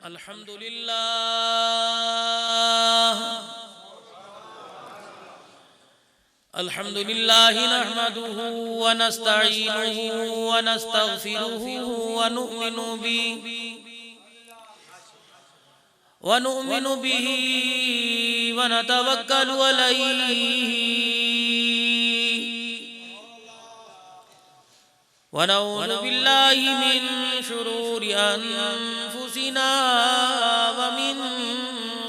الحمد لله نحمده ونستعينه ونستغفره ونؤمن به ونتوكل عليه ونعوذ بالله من شرور أنفسنا ومن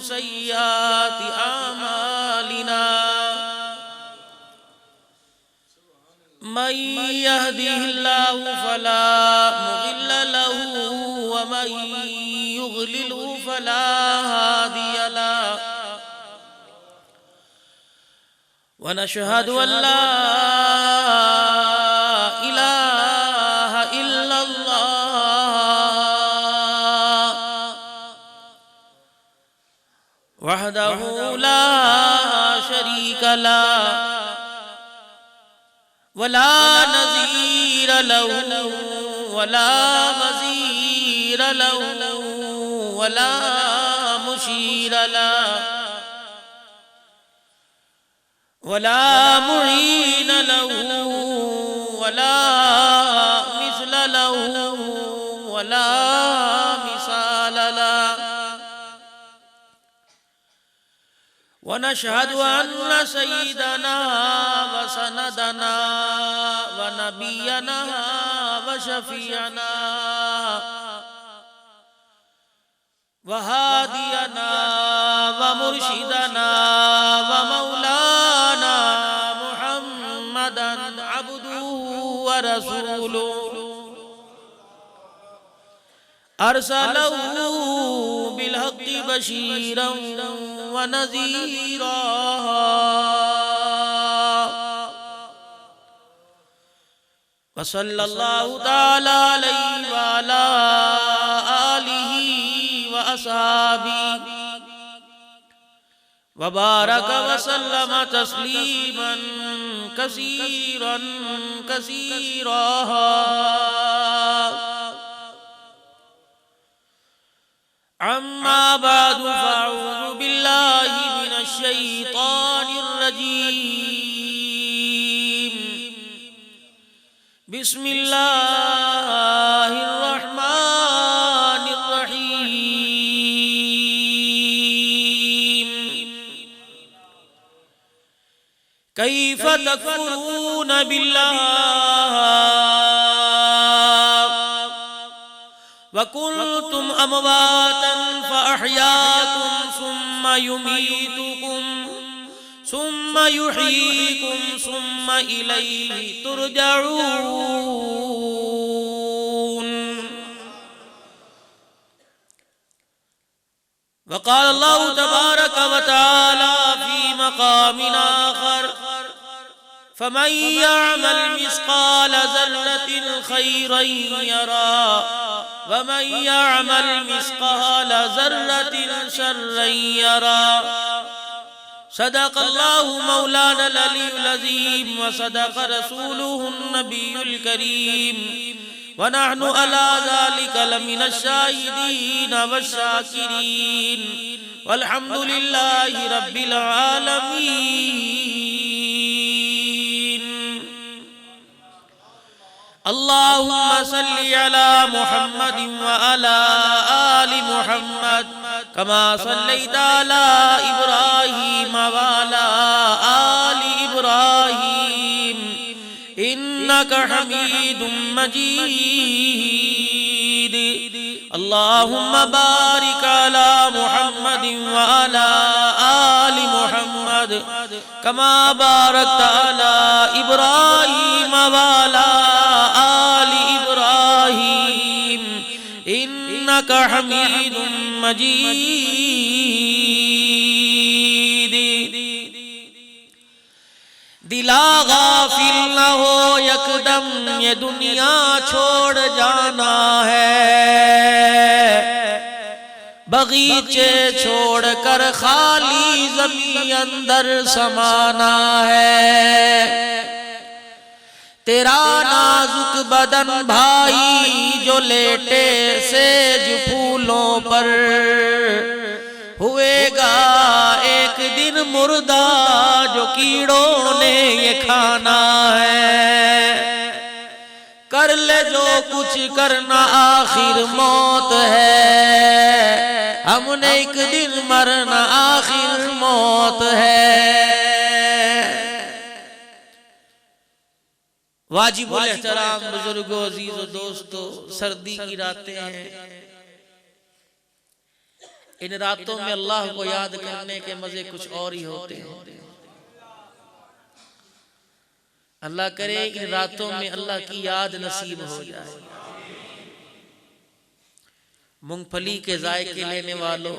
سيئات أعمالنا من يهده الله فلا مضل له ومن يضلل فلا هادي له ونشهد أن لا إله إلا الله وحده لا شريك له ولا نظير له ولا وزير له ولا مشير له ولا معين له ولا مثل له ولا مثال له ونشهد أن سيدنا وسندنا ونبينا وشفيعنا وهادينا ومرشدنا ومولانا محمدا عبده ورسوله أرسله بالحق بشيرا ونذيرا وصلى الله تعالى عليه وعلى آله وأصحابه وبارك وسلم تسليما كثيرا كثيرا أما بعد فأعوذ بالله من الشيطان الرجيم بسم الله الرحمن الرحيم كيف تكفرون بالله وكنتم أمواتا فأحياكم ثم يميتكم ثم يحييكم ثم إليه ترجعون وقال الله تبارك وتعالى في مقام آخر فمن يعمل مثقال ذرة خيرا يرى ومن يعمل مثقال ذرة شرا يرى صدق الله مولانا العلي العظيم وصدق رسوله النبي الكريم ونحن على ذلك لمن الشاهدين والشاكرين والحمد لله رب العالمين. اللهم صل على محمد وعلى آل محمد كما صليت على إبراهيم وعلى آل إبراهيم إنك حميد مجيد. اللهم بارك على محمد وعلى آل محمد كما باركت على إبراهيم وعلى آل إبراهيم إنك حميد مجيد. دلا غافل نہ ہو یکدم یہ دنیا چھوڑ جانا ہے، بغیچے چھوڑ کر خالی زمین اندر سمانا ہے. تیرا نازک بدن بھائی جو لیٹے سیج پھولوں پر ہوئے گا ایک دن مردہ جو کیڑوں نے یہ کھانا ہے. کر لے جو کچھ کرنا آخر موت ہے, ہم نے ایک دن مرنا آخر موت ہے. واجب الاحترام بزرگوں, عزیزوں, دوستوں, سردی کی راتیں ہیں. ان راتوں میں اللہ کو یاد کرنے کے مزے کچھ اور ہی ہوتے ہیں. اللہ کرے ان راتوں میں اللہ کی یاد نصیب ہو جائے. مونگ پھلی کے ذائقے لینے والوں,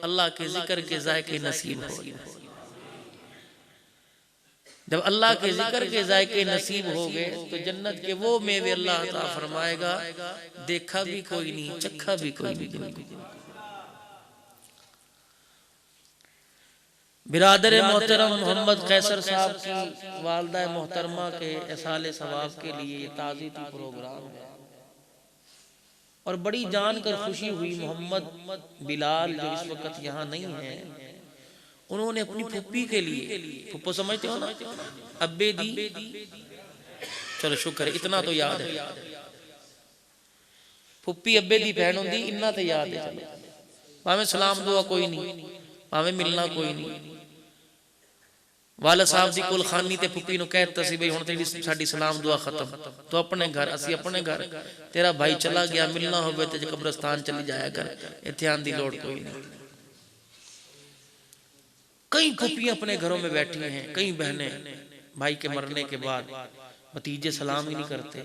اللہ کے ذکر کے ذائقے نصیب ہو جائے. جب اللہ کے ذکر کے ذائقے نصیب ہو گئے تو جنت کے وہ میوے اللہ عطا فرمائے گا, دیکھا بھی کوئی نہیں, چکھا بھی کوئی نہیں. برادر محترم محمد قیصر صاحب کی والدہ محترمہ کے اصال ثواب کے لیے یہ تعزیتی پروگرام ہے, اور بڑی جان کر خوشی ہوئی. محمد بلال جو اس وقت یہاں نہیں ہیں, انہوں نے اپنی پھپھی کے لیے, پھپھو سمجھتے ہو نا, ابے دی, چلو شکر ہے اتنا تو یاد ہے, پھپھی ابے دی بہن ہوندی اتنا تو یاد ہے. چلو پاویں سلام دعا کوئی نہیں, پاویں ملنا کوئی نہیں. والد صاحب دی کل خانی تے پھپھی نو کہتا سی بھئی ہن تیری ساڈی سلام دعا ختم, تو اپنے گھر اسی اپنے گھر, تیرا بھائی چلا گیا, ملنا ہوئے تے قبرستان چلی جایا کر, ایتھے آن دی لوڑ کوئی نہیں. کئی پھپھیاں اپنے گھروں میں بیٹھی ہیں, کئی بہنیں بھائی کے مرنے کے بعد بھتیجے سلام ہی نہیں کرتے.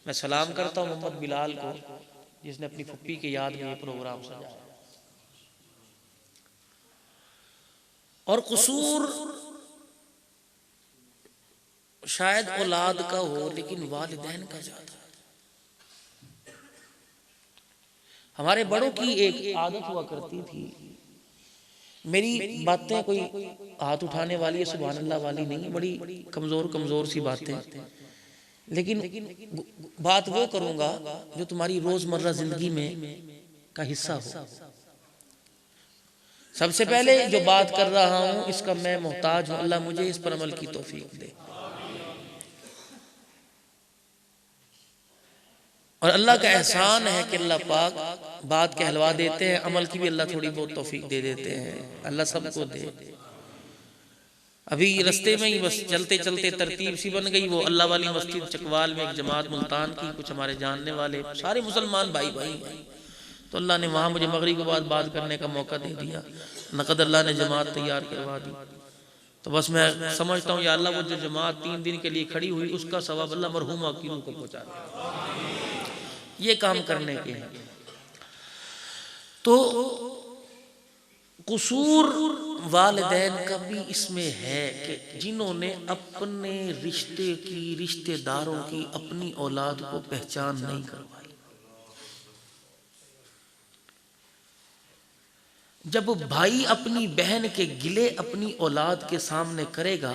میں سلام کرتا ہوں محمد بلال کو, جس نے اپنی پھپھی کی یاد میں یہ پروگرام سجایا. اور قصور شاید اولاد کا ہو, لیکن والدین کا زیادہ. ہمارے بڑوں کی ایک عادت ہوا کرتی تھی, میری باتیں کوئی ہاتھ اٹھانے والی سبحان اللہ والی نہیں, بڑی کمزور سی باتیں, لیکن بات وہ کروں گا جو تمہاری روزمرہ زندگی میں کا حصہ ہو. سب سے پہلے جو بات کر رہا ہوں اس کا میں محتاج ہوں, اللہ مجھے اس پر عمل کی توفیق دے. اور اللہ کا احسان ہے کہ اللہ پاک بات کہلوا دیتے ہیں, عمل کی بھی اللہ تھوڑی بہت توفیق دے دیتے ہیں. اللہ سب کو دے. ابھی رستے میں ہی بس چلتے چلتے ترتیب سی بن گئی, وہ اللہ والی مسجد چکوال میں ایک جماعت ملتان کی, کچھ ہمارے جاننے والے سارے مسلمان بھائی ہیں, تو اللہ نے وہاں مجھے مغرب کے بعد بات کرنے کا موقع دے دیا. نقد اللہ نے جماعت تیار کروا دی. تو بس میں سمجھتا ہوں یا اللہ وہ جو جماعت 3 دن کے لیے کھڑی ہوئی اس کا ثواب اللہ مرحومہ کی روح کو پہنچا دے. یہ کام کرنے کے ہیں. تو قصور والدین کا بھی اس میں ہے کہ جنہوں نے اپنے رشتے داروں کی اپنی اولاد کو پہچان نہیں کروائی. جب بھائی اپنی بہن کے گلے اپنی اولاد کے سامنے کرے گا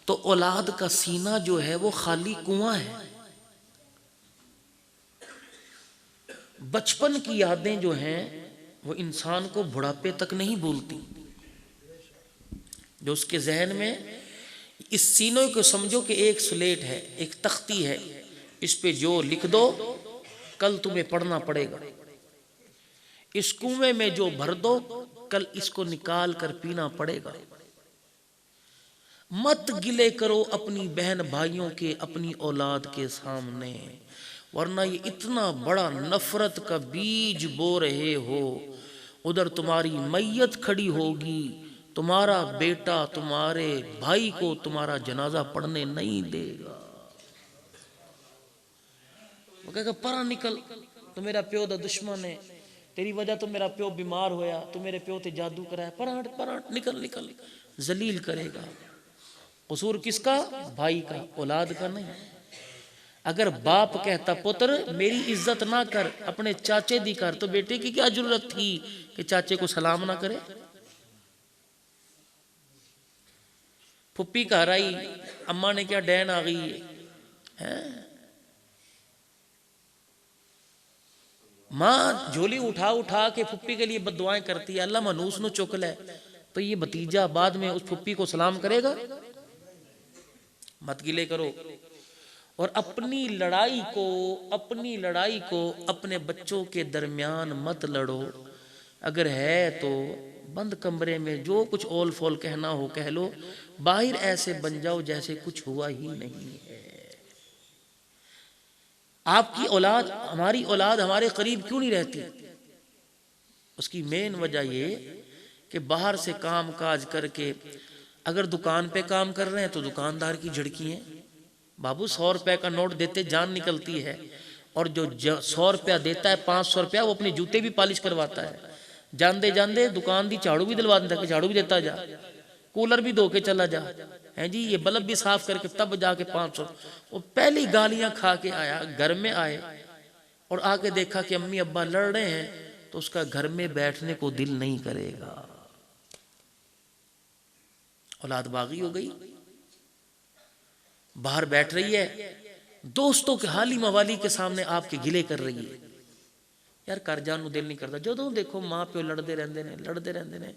تو اولاد کا سینہ جو ہے وہ خالی کنواں ہے. بچپن کی یادیں جو ہیں وہ انسان کو بڑھاپے تک نہیں بھولتی. جو اس کے ذہن میں, اس سینوں کو سمجھو کہ ایک سلیٹ ہے, ایک تختی ہے, اس پہ جو لکھ دو کل تمہیں پڑھنا پڑے گا. اس کنویں میں جو بھر دو کل اس کو نکال کر پینا پڑے گا. مت گلے کرو اپنی بہن بھائیوں کے اپنی اولاد کے سامنے, ورنہ یہ اتنا بڑا نفرت کا بیج بو رہے ہو. ادھر تمہاری میت کھڑی ہوگی, تمہارا بیٹا تمہارے بھائی کو تمہارا جنازہ پڑھنے نہیں دے گا. وہ کہے گا پرا نکل, تو میرا پیو دا دشمن ہے, تیری وجہ تو میرا پیو بیمار ہویا, تو میرے پیو تے جادو کرایا, پراٹ نکل. ذلیل کرے گا. قصور کس کا؟ بھائی کا, اولاد کا نہیں. اگر باپ کہتا پتر میری عزت نہ کر, اپنے چاچے دی کر, تو بیٹے کی کیا ضرورت تھی کہ چاچے کو سلام نہ کرے؟ پھپھی کا ہرائی, اماں نے کیا ڈین آ گئی ہے. ماں جھولی اٹھا اٹھا کے پھپھی کے لیے بد دعائیں کرتی ہے، اللہ منوس نو چک لے، تو یہ بھتیجا بعد میں اس پھپھی کو سلام کرے گا؟ مت گلے کرو. اور اپنی لڑائی کو اپنے بچوں کے درمیان مت لڑو. اگر ہے تو بند کمرے میں جو کچھ اول فول کہنا ہو کہہ لو، باہر ایسے بن جاؤ جیسے کچھ ہوا ہی نہیں ہے. آپ کی اولاد، ہماری اولاد ہمارے قریب کیوں نہیں رہتی؟ اس کی مین وجہ یہ کہ باہر سے کام کاج کر کے، اگر دکان پہ کام کر رہے ہیں تو دکاندار کی جھڑکی ہیں، بابو 100 روپے کا نوٹ دیتے جان نکلتی ہے، اور جو 100 روپیہ دیتا ہے 500 روپیہ وہ اپنے جوتے بھی پالش کرواتا ہے. جاندے جاندے دکان دی جھاڑو بھی دلوا دیتا ہے کہ جھاڑو بھی دیتا جا، کولر بھی دھو کے چلا جا، ہیں جی یہ بلب بھی صاف کر کے تب جا کے 500. وہ پہلی گالیاں کھا کے آیا، گھر میں آئے اور آ کے دیکھا کہ امی ابا لڑ رہے ہیں، تو اس کا گھر میں بیٹھنے کو دل نہیں کرے گا. اولاد باغی ہو گئی، باہر بیٹھ رہی ہے، دوستوں کے حالی موالی کے سامنے آپ کے گلے کر رہی ہے. یار کر جان نو دل نہیں کرتا، جدوں دیکھو ماں پیو لڑتے رہندے نے،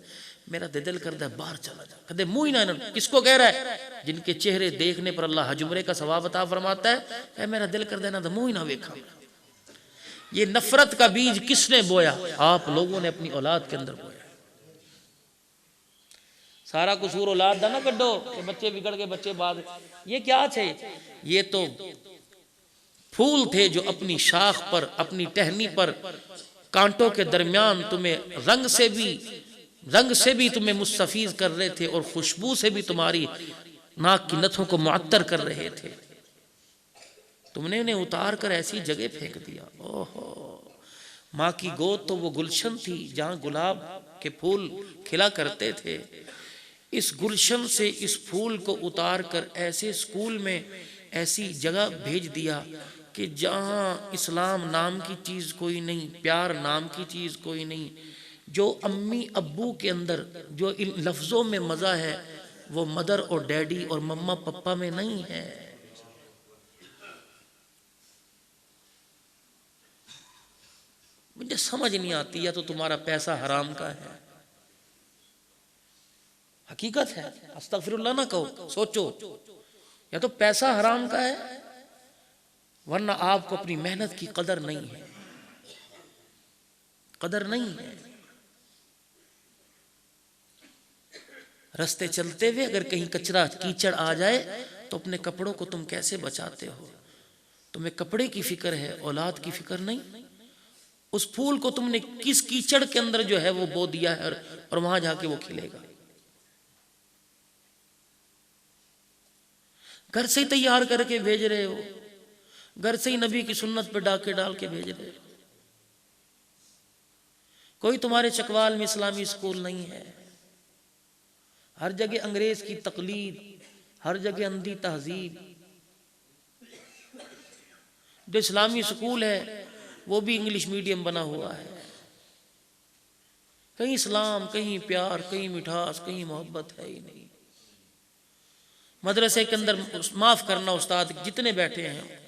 میرا دل کرتا ہے باہر چلا جا. کدے منہ ہی نہ انہوں، کس کو کہہ رہا ہے؟ جن کے چہرے دیکھنے پر اللہ حج عمرے کا ثواب عطا فرماتا ہے. اے میرا دل کرتا ہے نا تو منہ ہی نہ ویکھا. یہ نفرت کا بیج کس نے بویا؟ آپ لوگوں نے اپنی اولاد کے اندر بویا. سارا قصور اولاد دا نہ کڈو کہ بچے بگڑ کے بچے بعد. یہ کیا تھے؟ یہ تو پھول تھے جو اپنی شاخ پر، اپنی ٹہنی پر کانٹوں کے درمیان تمہیں رنگ سے بھی تمہیں مستفیض کر رہے تھے، اور خوشبو سے بھی تمہاری ناک کی نتھوں کو معطر کر رہے تھے. تم نے انہیں اتار کر ایسی جگہ پھینک دیا. اوہو، ماں کی گود تو وہ گلشن تھی جہاں گلاب کے پھول کھلا کرتے تھے. اس گلشن سے اس پھول کو اتار کر ایسے اسکول میں ایسی جگہ بھیج دیا کہ جہاں اسلام نام کی چیز کوئی نہیں، پیار نام کی چیز کوئی نہیں. جو امی ابو کے اندر جو ان لفظوں میں مزہ ہے وہ مدر اور ڈیڈی اور مما پپا میں نہیں ہے. مجھے سمجھ نہیں آتی، یا تو تمہارا پیسہ حرام کا ہے، حقیقت ہے، استغفر اللہ نہ کہو، سوچو، یا تو پیسہ حرام کا ہے، ورنہ آپ کو اپنی محنت کی قدر نہیں ہے. رستے چلتے ہوئے اگر کہیں کچرا کیچڑ آ جائے تو اپنے کپڑوں کو تم کیسے بچاتے ہو؟ تمہیں کپڑے کی فکر ہے، اولاد کی فکر نہیں. اس پھول کو تم نے کس کیچڑ کے اندر جو ہے وہ بو دیا ہے، اور وہاں جا کے وہ کھلے گا. گھر سے ہی تیار کر کے بھیج رہے ہو، گھر سے ہی نبی کی سنت پہ ڈاکے ڈال کے بھیج رہے ہو. کوئی تمہارے چکوال میں اسلامی اسکول نہیں ہے. ہر جگہ انگریز کی تقلید، ہر جگہ اندھی تہذیب. جو اسلامی اسکول ہے وہ بھی انگلش میڈیم بنا ہوا ہے. کہیں اسلام، کہیں پیار، کہیں مٹھاس، کہیں محبت ہے ہی نہیں. مدرسے کے اندر معاف کرنا استاد جتنے بیٹھے ہیں،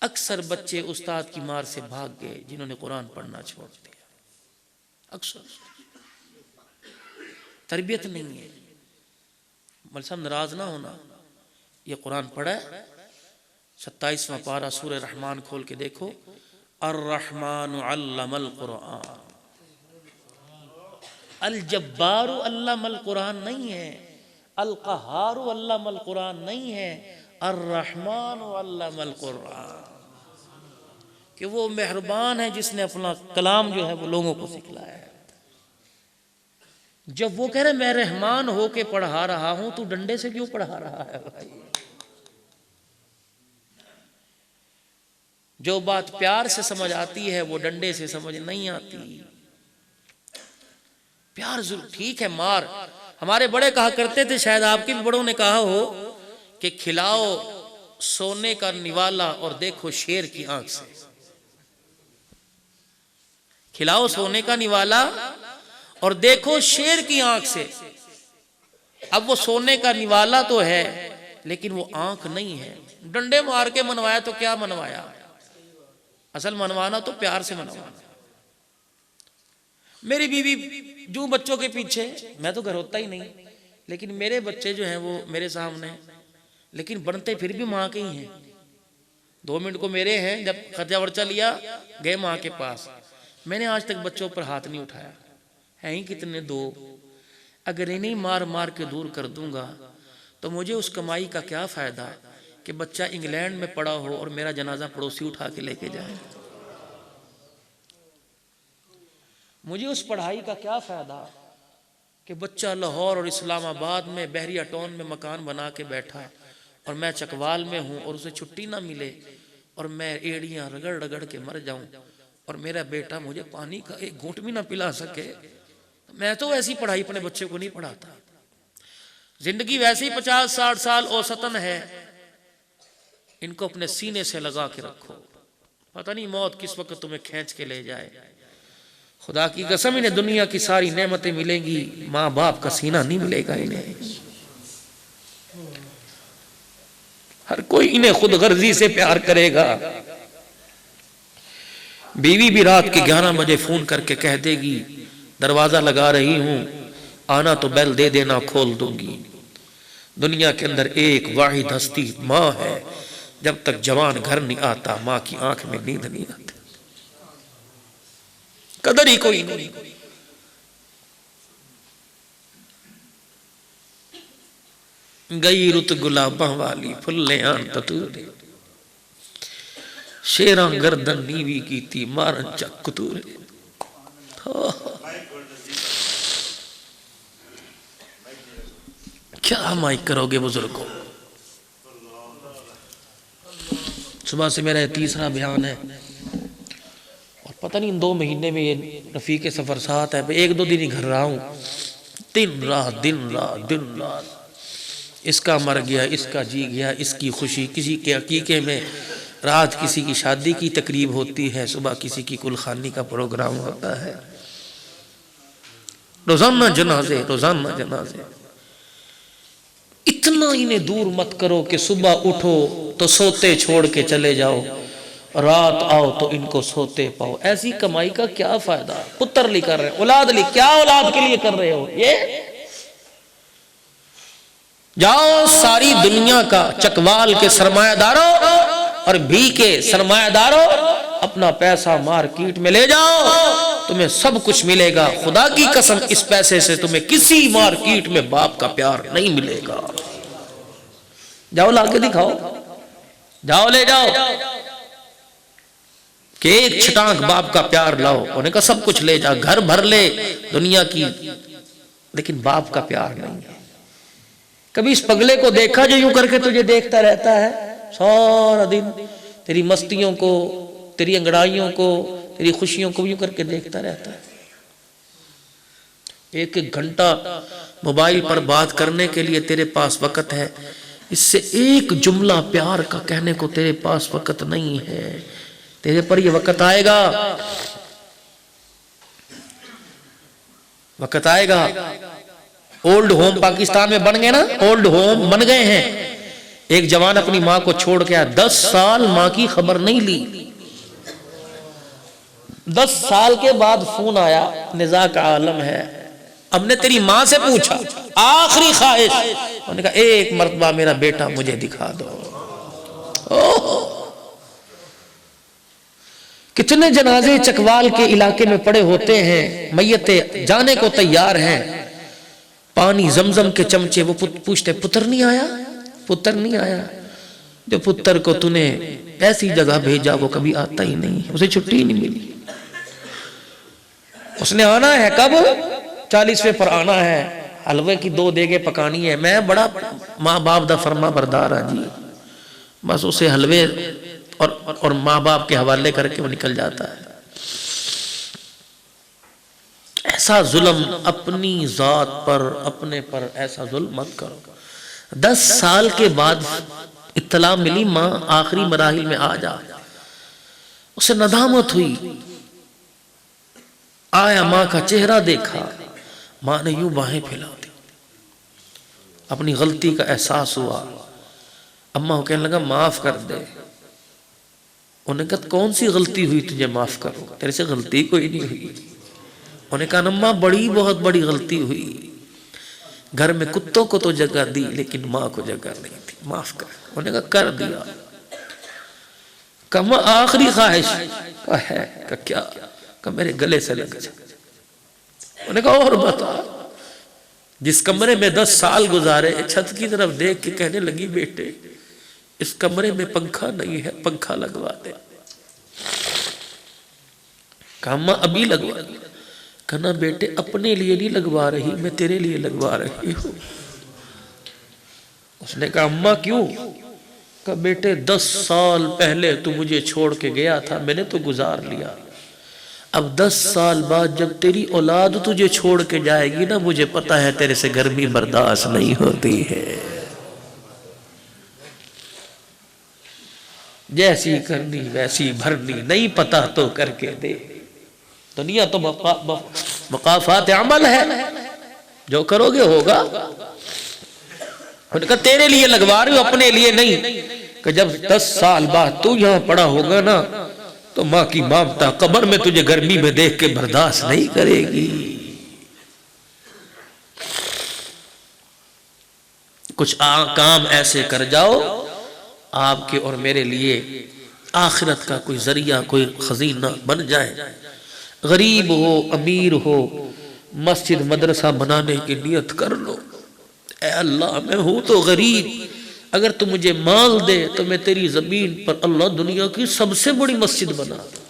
اکثر بچے استاد کی مار سے بھاگ گئے جنہوں نے قرآن پڑھنا چھوڑ دیا. اکثر تربیت نہیں ہے. مولوی صاحب ناراض نہ ہونا، یہ قرآن پڑھا ہے 27واں پارہ سورہ رحمان کھول کے دیکھو. الرحمن علم القرآن. الجبار علم القرآن نہیں ہے، القہار علم القرآن نہیں ہے، الرحمن علم القرآن. کہ وہ مہربان ہے جس نے اپنا کلام جو ہے وہ لوگوں کو سکھلایا ہے. جب وہ کہہ رہے میں رحمان ہو کے پڑھا رہا ہوں، تو ڈنڈے سے کیوں پڑھا رہا ہے بھائی؟ جو بات پیار سے سمجھ آتی ہے وہ ڈنڈے سے سمجھ نہیں آتی. پیار ضرور ٹھیک ہے، مار. ہمارے بڑے کہا کرتے تھے، شاید آپ کے بھی بڑوں نے کہا ہو کہ کھلاؤ سونے کا نوالا اور دیکھو شیر کی آنکھ سے. کھلاؤ سونے کا نوالا اور دیکھو شیر کی آنکھ سے. اب وہ سونے کا نوالا تو ہے لیکن وہ آنکھ نہیں ہے. ڈنڈے مار کے منوایا تو کیا منوایا؟ اصل منوانا تو پیار سے منوانا. میری بیوی جو بچوں کے پیچھے، میں تو گھر ہوتا ہی نہیں، لیکن میرے بچے جو ہیں وہ میرے سامنے، لیکن بنتے پھر بھی ماں کے ہی ہیں. 2 منٹ کو میرے ہیں، جب خرچہ ورچہ لیا گئے ماں کے پاس. میں نے آج تک بچوں پر ہاتھ نہیں اٹھایا. ہیں ہی کتنے 2، اگر انہیں مار مار کے دور کر دوں گا تو مجھے اس کمائی کا کیا فائدہ کہ بچہ انگلینڈ میں پڑا ہو اور میرا جنازہ پڑوسی اٹھا کے لے کے جائے. مجھے اس پڑھائی کا کیا فائدہ کہ بچہ لاہور اور اسلام آباد میں بحریہ ٹاؤن میں مکان بنا کے بیٹھا ہے اور میں چکوال میں ہوں اور اسے چھٹی نہ ملے اور میں ایڑیاں رگڑ رگڑ کے مر جاؤں اور میرا بیٹا مجھے پانی کا ایک گھونٹ بھی نہ پلا سکے. میں تو ایسی پڑھائی اپنے بچے کو نہیں پڑھاتا. زندگی ویسے ہی 50-60 سال اوسطن ہے. ان کو اپنے سینے سے لگا کے رکھو، پتہ نہیں موت کس وقت تمہیں کھینچ کے لے جائے. خدا کی قسم انہیں دنیا کی ساری نعمتیں ملیں گی، ماں باپ کا سینہ نہیں ملے گا انہیں. ہر کوئی انہیں خود غرضی سے پیار کرے گا. بیوی بھی رات کے 11 بجے فون کر کے کہہ دے گی دروازہ لگا رہی ہوں، آنا تو بیل دے دینا کھول دوں گی. دنیا کے اندر ایک واحد ہستی ماں ہے. جب تک جوان گھر نہیں آتا ماں کی آنکھ میں نیند نہیں آتی. قدر ہی کوئی نہیں. گئی رت گلاباں والی پھلیاں تتورے، شیراں گردن نیوی کیتی مارن چک کتورے. کیا مائک کرو گے بزرگوں. صبح سے میرا 3را بیان ہے اور پتہ نہیں ان 2 مہینے میں یہ رفیق سفر ساتھ ہے. 1-2 دن ہی گھر رہا ہوں. دن رات اس کا مر گیا، اس کا جی گیا، اس کی خوشی، کسی کے عقیقے میں، رات کسی کی شادی کی تقریب ہوتی ہے، صبح کسی کی کلخانی کا پروگرام ہوتا ہے. روزانہ جنازے. اتنا انہیں دور مت کرو کہ صبح اٹھو تو سوتے چھوڑ کے چلے جاؤ، رات آؤ تو ان کو سوتے پاؤ. ایسی کمائی کا کیا فائدہ؟ پتر لی کر رہے ہیں، اولاد لی، کیا اولاد کے لیے کر رہے ہو؟ یہ جاؤ ساری دنیا کا چکوال کے سرمایہ داروں اور بھی کے سرمایہ داروں اپنا پیسہ مارکیٹ میں لے جاؤ، تمہیں سب کچھ ملے گا. خدا کی قسم اس پیسے سے تمہیں کسی مارکیٹ میں باپ کا پیار نہیں ملے گا. جاؤ لا کے دکھاؤ، جاؤ لے جاؤ کہ ایک چھٹانک باپ کا پیار لاؤ. انہیں کہا سب کچھ لے جا، گھر بھر لے دنیا کی، لیکن باپ کا پیار نہیں ہے. کبھی اس پگلے کو دیکھا جو یوں کر کے تجھے دیکھتا رہتا ہے سارا دن، تیری مستیوں کو، تیری انگڑائیوں کو، تیری خوشیوں کو یوں کر کے دیکھتا رہتا ہے. 1 گھنٹہ موبائل پر بات کرنے کے لیے تیرے پاس وقت ہے، اس سے ایک جملہ پیار کا کہنے کو تیرے پاس وقت نہیں ہے. تیرے پر یہ وقت آئے گا، وقت آئے گا. اولڈ ہوم پاکستان میں بن گئے نا، اولڈ ہوم بن گئے ہیں. ایک جوان اپنی ماں کو چھوڑ کے آیا، 10 سال ماں کی خبر نہیں لی. 10 سال کے بعد فون آیا، نزاع کا عالم ہے، اب نے تیری ماں سے پوچھا آخری خواہش، انہوں نے کہا ایک مرتبہ میرا بیٹا مجھے دکھا دو. کتنے جنازے چکوال کے علاقے میں پڑے ہوتے ہیں، میتیں جانے کو تیار ہیں. پانی زمزم کے چمچے، وہ پوچھتے پتر نہیں آیا، پتر نہیں آیا. جو پتر کو تو نے ایسی جگہ بھیجا وہ کبھی آتا ہی نہیں، اسے چھٹی ہی نہیں ملی. اس نے آنا ہے کب؟ 40ویں پر آنا ہے، حلوے کی 2 دیگیں پکانی ہے. میں بڑا ماں باپ دا فرما بردار ہاں جی، بس اسے حلوے اور ماں باپ کے حوالے کر کے وہ نکل جاتا ہے. ایسا ظلم اپنی ذات پر، اپنے پر ایسا ظلم مت کرو. 10 سال کے بعد اطلاع ملی ماں آخری مراحل میں آ جا. اسے ندامت ہوئی، آیا ماں کا چہرہ دیکھا، ماں نے یوں باہیں پھیلا دی. اپنی غلطی کا احساس ہوا. اماں کو کہنے لگا معاف کر دے. انہوں نے کہا کون سی غلطی ہوئی تجھے معاف کروں، تیرے سے غلطی کوئی نہیں ہوئی۔ انہوں نے کہا اماں بڑی بہت بڑی غلطی ہوئی، گھر میں کتوں کو تو جگہ دی لیکن ماں کو جگہ نہیں دی، معاف کر۔ انہوں نے کہا کر دیا۔ کہا آخری خواہش؟ کہا ہے۔ کہا کیا؟ کہا میرے گلے سے لگ جا۔ انہوں نے کہا اور بتا۔ جس کمرے میں 10 سال گزارے چھت کی طرف دیکھ کے کہنے لگی بیٹے اس کمرے میں پنکھا نہیں ہے، پنکھا لگوا دے۔ کہا ماں ابھی لگوا دے۔ کہنا بیٹے اپنے لیے نہیں لگوا رہی، میں تیرے لیے لگوا رہی ہوں۔ اس نے کہا اماں کیوں؟ کہا بیٹے 10 سال پہلے تو مجھے چھوڑ کے گیا تھا، میں نے تو گزار لیا، اب 10 سال بعد جب تیری اولاد تجھے چھوڑ کے جائے گی نا، مجھے پتا ہے تیرے سے گرمی برداشت نہیں ہوتی ہے، جیسی کرنی ویسی بھرنی، نہیں پتا تو کر کے دے۔ دنیا تو مقافات عمل ہے، جو کرو گے ہوگا۔ انہوں نے کہا تیرے لیے لگوا رہی ہوں، اپنے لیے نہیں۔ کہ جب 10 سال بعد تو یہاں پڑا ہوگا نا تو ماں کی مامتا قبر میں تجھے گرمی میں دیکھ کے برداشت نہیں کرے گی۔ کچھ کام ایسے کر جاؤ آپ کے اور میرے لیے آخرت کا کوئی ذریعہ، کوئی خزینہ بن جائے۔ غریب ہو امیر ہو، مسجد مدرسہ بنانے کی نیت کر لو۔ اے اللہ میں ہوں تو غریب، اگر تو مجھے مال دے تو میں تیری زمین پر اللہ دنیا کی سب سے بڑی مسجد بنا دوں۔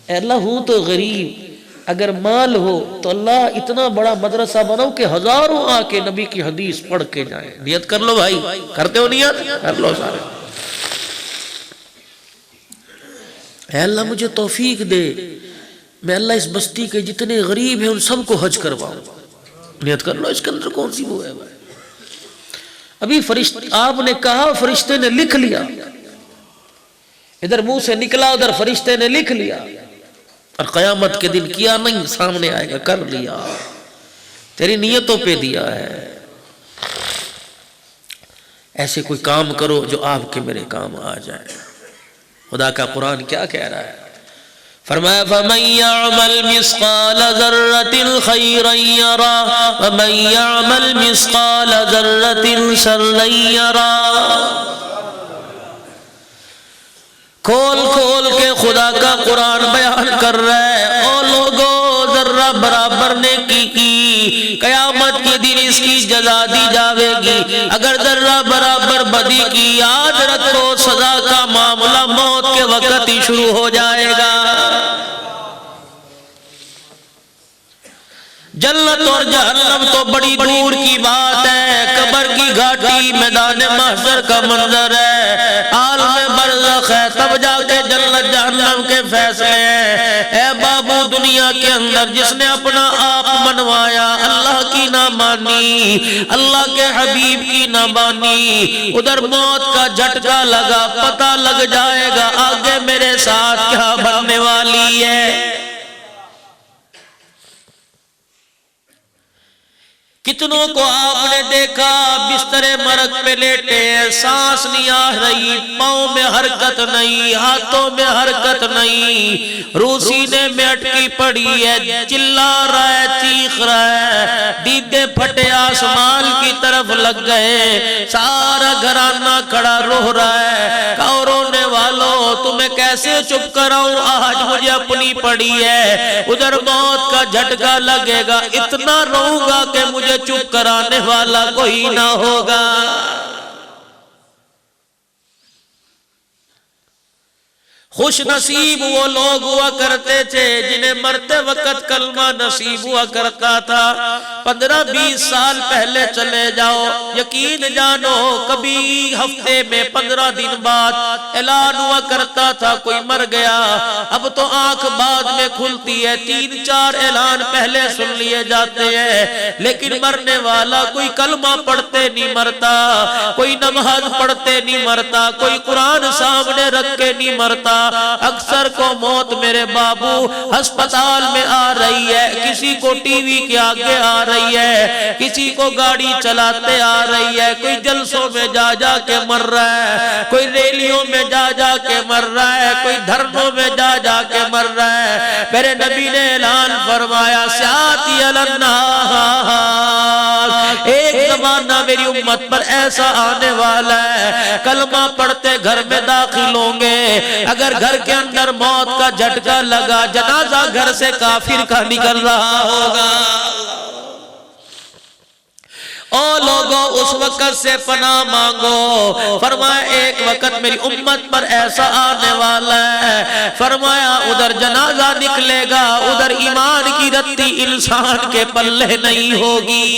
اے اللہ ہوں تو غریب، اگر مال ہو تو اللہ اتنا بڑا مدرسہ بناؤ کہ ہزاروں آ کے نبی کی حدیث پڑھ کے جائیں۔ نیت کر لو بھائی، کرتے ہو نیت؟ کر لو سارے۔ اے اللہ مجھے توفیق دے، میں اللہ اس بستی کے جتنے غریب ہیں ان سب کو حج کرواؤں۔ نیت کر لو، اس کے اندر کون سی وہ ہے بھائی؟ ابھی آپ نے کہا فرشتے نے لکھ لیا، ادھر منہ سے نکلا ادھر فرشتے نے لکھ لیا، اور قیامت کے دن کیا نہیں سامنے آئے گا، کر لیا، تیری نیتوں پہ دیا ہے۔ ایسے کوئی کام کرو جو آپ کے میرے کام آ جائے۔ خدا کا قرآن کیا کہہ رہا ہے؟ فرمایا فَمَن يَعْمَلْ مِثْقَالَ ذَرَّةٍ خَيْرًا يَرَهُ وَمَن يَعْمَلْ مِثْقَالَ ذَرَّةٍ شَرًّا يَرَهُ۔ کھول کھول کے خدا کا قرآن بیان کر رہا ہے، او لوگو ذرہ برابر نیکی کی قیامت کے دن اس کی جزا دی جاوے گی، اگر ذرہ برابر بدی کی یاد رکھو سزا کا معاملہ موت کے وقت ہی شروع ہو جائے گا۔ جنت اور جہنم تو بڑی دور کی بات ہے، قبر کی گھاٹی میدان محشر کا منظر ہے، عالم برزخ ہے، تب جا کے جنت جہنم کے فیصلے ہیں۔ اے بابو دنیا کے اندر جس نے اپنا آپ منوایا، اللہ کی نہ مانی، اللہ کے حبیب کی نہ مانی، ادھر موت کا جھٹکا لگا، پتہ لگ جائے گا آگے میرے ساتھ کیا بننے والی ہے۔ کتنوں کو آپ نے دیکھا بستر مرگ پہ لیٹے ہیں، سانس نہیں آ رہی، پاؤں میں حرکت نہیں، ہاتھوں میں حرکت نہیں، روح سینے میں اٹکی پڑی ہے، چلا رہا ہے، چیخ رہا ہے، دیدے پھٹے آسمان کی طرف لگ گئے، سارا گھرانہ کھڑا رو رہا ہے۔ کہو رونے والوں تمہیں کیسے چپ کراؤں، آج مجھے اپنی پڑی ہے، ادھر موت کا جھٹکا لگے گا، اتنا روؤں گا کہ مجھے چپ کرانے والا کوئی نہ ہوگا۔ خوش نصیب وہ لوگ ہوا کرتے تھے جنہیں مرتے وقت کلمہ نصیب ہوا کرتا تھا۔ 15-20 سال پہلے چلے جاؤ، یقین جانو کبھی ہفتے میں 15 دن بعد اعلان ہوا کرتا تھا کوئی مر گیا۔ اب تو آنکھ بعد میں کھلتی ہے، 3-4 اعلان پہلے سن لیے جاتے ہیں، لیکن مرنے والا کوئی کلمہ پڑھتے نہیں مرتا، کوئی نماز پڑھتے نہیں مرتا، کوئی قرآن سامنے رکھ کے نہیں مرتا، اکثر کو موت میرے بابو ہسپتال میں آ رہی ہے، کسی کو ٹی وی کے آگے آ رہی ہے، کسی کو گاڑی چلاتے آ رہی ہے، کوئی جلسوں میں جا جا کے مر رہا ہے، کوئی ریلیوں میں جا جا کے مر رہا ہے، کوئی دھرنوں میں جا جا کے مر رہا ہے۔ میرے نبی نے اعلان فرمایا سیاتی النار، ایک زمانہ میری امت پر ایسا آنے والا ہے، کلمہ پڑھتے گھر میں داخل ہوں گے، اگر گھر کے اندر موت کا جھٹکا لگا، جنازہ گھر سے کافر کا نکل رہا ہوگا۔ او لوگوں اس وقت سے پناہ مانگو۔ فرمایا ایک وقت میری امت پر ایسا آنے والا ہے، فرمایا ادھر جنازہ نکلے گا، ادھر ایمان کی رتی انسان کے پلے نہیں ہوگی۔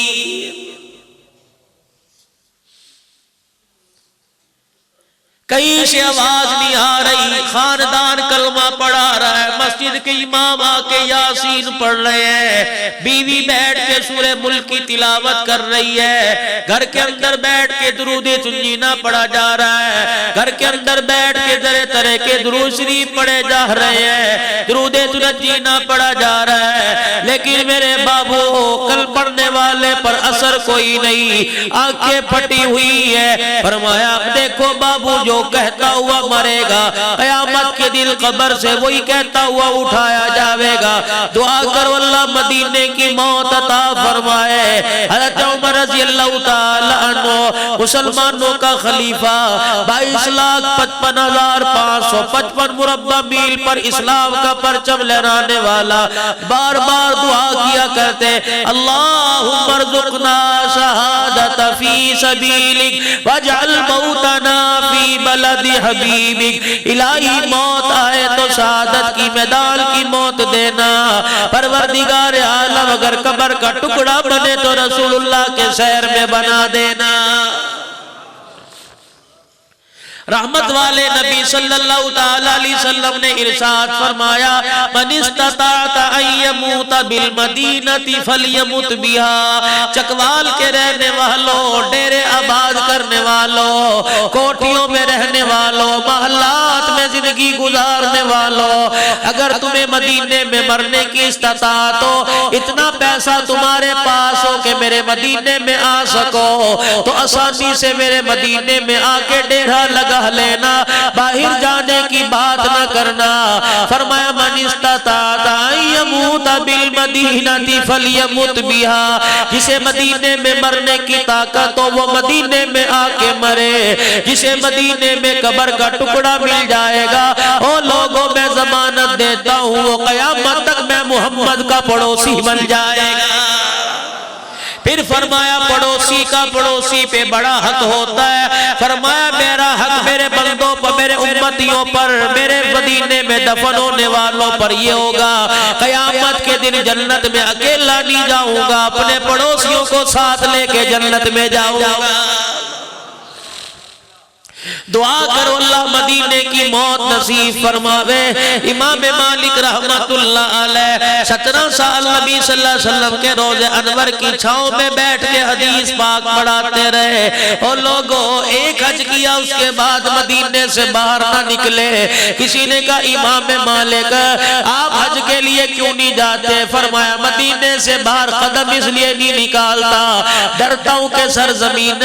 کہیں سے آواز نہیں آ رہی، خاندان کلمہ پڑھا رہا ہے، مسجد کے امام آ کے یاسین پڑھ رہے ہیں، بیوی بیٹھ کے سورہ ملک کی تلاوت کر رہی ہے، گھر کے اندر بیٹھ کے درود تنجینا پڑھا جا رہا ہے، گھر کے اندر بیٹھ کے طرح طرح کے درود شریف پڑھے جا رہے ہیں، درود تنجینا پڑھا جا رہا ہے، لیکن میرے بابو کل پڑھنے والے پر اثر کوئی نہیں، آنکھیں پھٹی ہوئی ہے۔ فرمایا دیکھو بابو جو کہتا ہوا مرے گا، قیامت کے دن قبر سے وہی کہتا ہوا اٹھایا جاوے گا۔ دعا کرو اللہ مدینے کی موت عطا فرمائے۔ حضرت عمر رضی اللہ تعالی عنہ مسلمانوں کا خلیفہ، 22,55,555 مربع میل پر اسلام کا پرچم لہرانے والا، بار بار دعا کیا کرتے اللہم ارزقنا شہادت فی سبیلک واجعل موتنا فی بلد حبیبک۔ الہی موت آئے تو شہادت کی میدان کی موت دینا، پروردگار عالم اگر قبر کا ٹکڑا بنے تو رسول اللہ کے شہر میں بنا دینا۔ رحمت والے نبی صلی اللہ تعالی علیہ وسلم نے ارشاد فرمایا من استطاعت ان یموت بالمدینہ فلیمت بہا۔ چکوال کے رہنے والوں، ڈیرے آباد کرنے والوں، کوٹھیوں میں رہنے والوں، محلات میں زندگی گزارنے والوں، اگر تمہیں مدینے میں مرنے کی استطاعت ہو، اتنا پیسہ تمہارے پاس ہو کہ میرے مدینے میں آ سکو، تو آسانی سے میرے مدینے میں آ کے ڈیرہ لگا لینا، باہر جانے کی بات نہ کرنا۔ فرمایا من استطاعت ان یموت بالمدینہ فلیمت بہا، جسے مدینے میں مرنے کی طاقت ہو وہ مدینے میں آ کے مرے، جسے مدینے میں قبر کا ٹکڑا مل جائے گا، او لوگوں میں ضمانت دیتا ہوں وہ قیامت تک میں محمد کا پڑوسی بن جائے گا۔ پھر فرمایا پڑوسی کا پڑوسی پہ بڑا حق ہوتا ہے۔ فرمایا میرا حق میرے بندوں پر، میرے امتیوں پر، میرے مدینے میں دفن ہونے والوں پر یہ ہوگا، قیامت کے دن جنت میں اکیلا نہیں جاؤں گا، اپنے پڑوسیوں کو ساتھ لے کے جنت میں جاؤں گا۔ دعا کرو اللہ مدینے کی موت نصیب فرماوے۔ امام مالک رحمت اللہ علیہ 17 سال نبی صلی اللہ علیہ وسلم کے روضہ انور کی چھاؤں میں بیٹھ کے حدیث پاک پڑھاتے رہے، اور لوگوں ایک حج کیا اس کے بعد مدینے سے باہر نہ نکلے۔ کسی نے کہا امام مالک آپ حج کے لیے کیوں نہیں جاتے؟ فرمایا مدینے سے باہر قدم اس لیے نہیں نکالتا، ڈرتا ہوں کہ سرزمین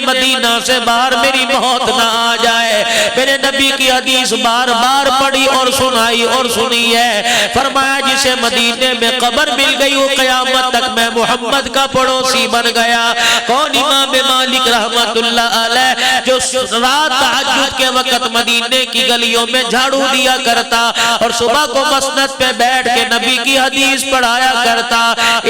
مدینہ سے باہر میری موت نہ آ جائے۔ میرے نبی کی حدیث بار بار پڑھی اور سنائی اور سنی ہے۔ فرمایا جسے مدینے میں قبر مل گئی وہ قیامت تک میں محمد کا پڑوسی بن گیا۔ کون؟ امام مالک رحمت اللہ علیہ، جو رات تہجد کے وقت مدینے کی گلیوں میں جھاڑو دیا کرتا اور صبح کو مسند پہ بیٹھ کے نبی کی حدیث پڑھایا کرتا۔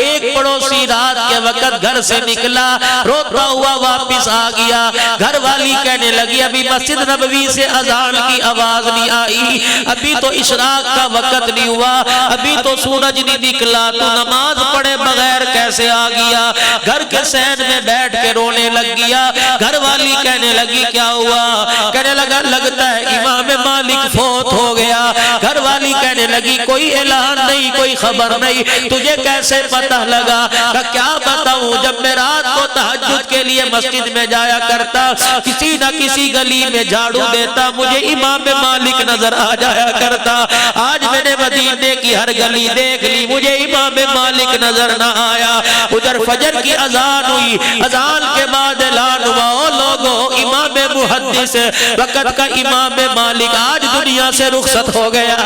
ایک پڑوسی رات کے وقت گھر سے نکلا، روتا ہوا واپس آ گیا۔ گھر والی کہنے لگی ابھی مسجد نبوی سے اذان کی آواز نہیں آئی، ابھی تو اشراق کا وقت نہیں ہوا، ابھی تو سورج نہیں نکلا، تو نماز پڑھے بغیر کیسے آ گیا؟ گھر کے صحن میں بیٹھ کے رونے لگ گیا۔ گھر والی کہنے لگی کیا ہوا؟ کہنے لگا لگتا ہے امام مالک فوت ہو گیا۔ گھر والی کہنے لگی کوئی اعلان نہیں، کوئی خبر نہیں، تجھے کیسے پتہ لگا؟ کہ کیا بتاؤں، جب میں رات کو تہجد کے لیے مسجد میں جایا کرتا، کسی نہ کسی گلی میں جھاڑو دیتا، مجھے امام مالک نظر آ جایا کرتا۔ آج میں نے مدینے کی ہر گلی دیکھ لی، مجھے امام مالک نظر نہ آیا۔ ادھر فجر کی اذان ہوئی، اذان کے بعد اعلان ہوا، او لوگوں، امام محدث وقت کا امام مالک آج دنیا سے رخصت ہو گیا۔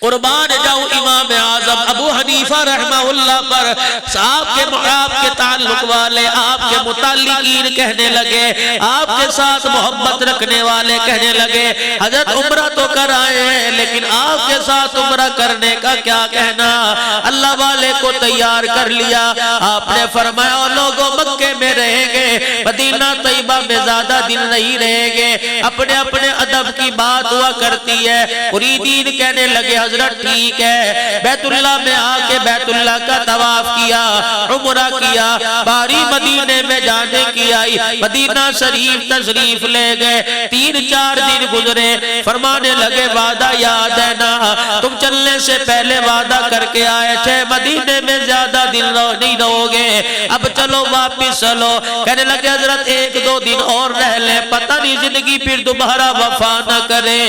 قربان جاؤں امام اعظم ابو حنیفہ رحمہ اللہ پر آپ کے تعلق والے، آپ کے متعلقین کہنے لگے، آپ کے ساتھ محبت رکھنے والے کہنے لگے، حضرت عمرہ تو کر آئے ہیں لیکن آپ کے ساتھ عمرہ کرنے کا کیا کہنا؟ اللہ والے کو تیار کر لیا۔ آپ نے فرمایا لوگوں مکے میں رہیں گے، مدینہ طیبہ میں زیادہ دن نہیں رہیں گے، اپنے اپنے ادب کی بات ہوا کرتی ہے۔ مریدین کہنے لگے حضرت ٹھیک ہے، بیت اللہ میں آ کے بیت اللہ کا طواف کیا، عمرہ کیا، باری مدینے میں جانے کی آئی، مدینہ شریف تشریف لے گئے، 3-4 دن گزرے، فرمانے لگے وعدہ یاد ہے نا، تم چلنے سے پہلے وعدہ کر کے آئے تھے مدینے میں زیادہ دن نہیں رہو گے، اب چلو واپس چلو۔ کہنے لگے حضرت 1-2 دن اور رہ لیں، پتہ نہیں زندگی پھر دوبارہ وفا نہ کرے۔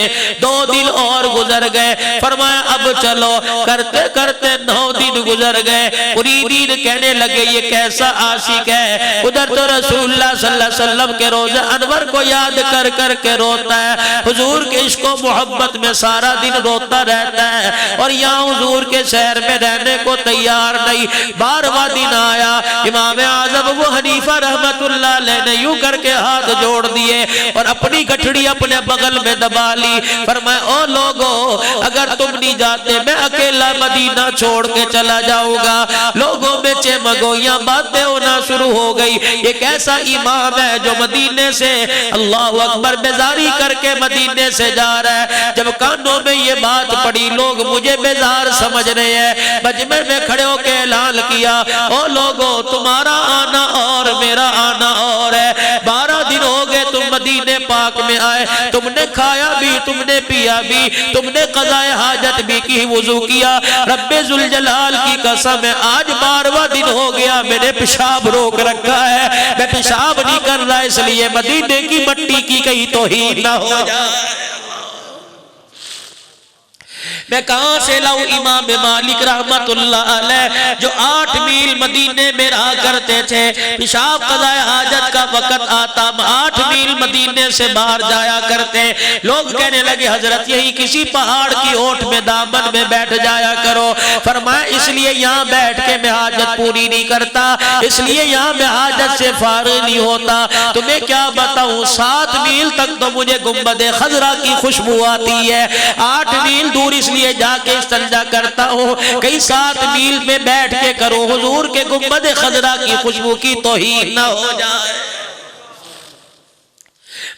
2 دن اور گزر گئے، فرمایا اب چلو، کرتے کرتے 9 دن گزر گئے۔ مریدین کہنے لگے یہ کیسا عاشق ہے، ادھر تو رسول اللہ صلی اللہ علیہ وسلم کے روزہ انور کو یاد کر کر کے روتا ہے، حضور کے عشق و محبت میں سارا دن روتا رہتا ہے، اور یہاں حضور کے شہر میں رہنے کو تیار نہیں۔ 12واں دن آیا، امام اعظم ابو حنیفہ رحمت اللہ علیہ نے یوں کر کے ہاتھ جوڑ دیے اور اپنی گٹھڑی اپنے بغل میں دبا لی، فرمایا او لوگو اگر تم نہیں جاتے میں اکیلا مدینہ چھوڑ کے چلا جاؤں گا۔ لوگوں میں چمگویاں باتیں ہونا شروع ہو گئی، یہ کیسا امام ہے جو مدینے سے اللہ اکبر بیزاری کر کے مدینے سے جا رہا ہے۔ جب کانوں میں یہ بات پڑی لوگ مجھے بیزار سمجھ رہے ہیں، مجمع میں کھڑے ہو کے اعلان کیا او لوگوں تمہارا آنا اور میرا آنا اور ہے، 12 دن ہو گئے تم مدینے پاک میں آئے، تم نے کھایا بھی، تم نے پیا بھی، تم نے قضائے حاجت بھی کی، وضو کیا، رب ذوالجلال کی قسم ہے آج 12واں دن ہو گیا میں نے پیشاب روک رکھا ہے، میں پیشاب نہیں کر رہا اس لیے مدینے کی مٹی کی کہیں توہین نہ ہو جائے۔ میں کہاں سے لاؤں امام مالک رحمت اللہ علیہ جو 8 میل مدینے میں رہا کرتے تھے، پیشاب قضاء حاجت کا وقت آتا 8 میل مدینے سے باہر جایا کرتے۔ لوگ کہنے لگے حضرت یہی کسی پہاڑ کی اوٹ میں دامن میں بیٹھ جایا کرو، فرمایا اس لیے یہاں بیٹھ کے میں حاجت پوری نہیں کرتا، اس لیے یہاں میں حاجت سے فارغ نہیں ہوتا۔ تمہیں کیا بتاؤں 7 میل تک تو مجھے گنبد خضرا کی خوشبو آتی ہے، 8 میل دور اس لیے جا کے استنجا کرتا ہوں کئی 7 میل میں بیٹھ کے کرو حضور کے گنبد خضرا کی خوشبو کی توہین نہ ہو جائے۔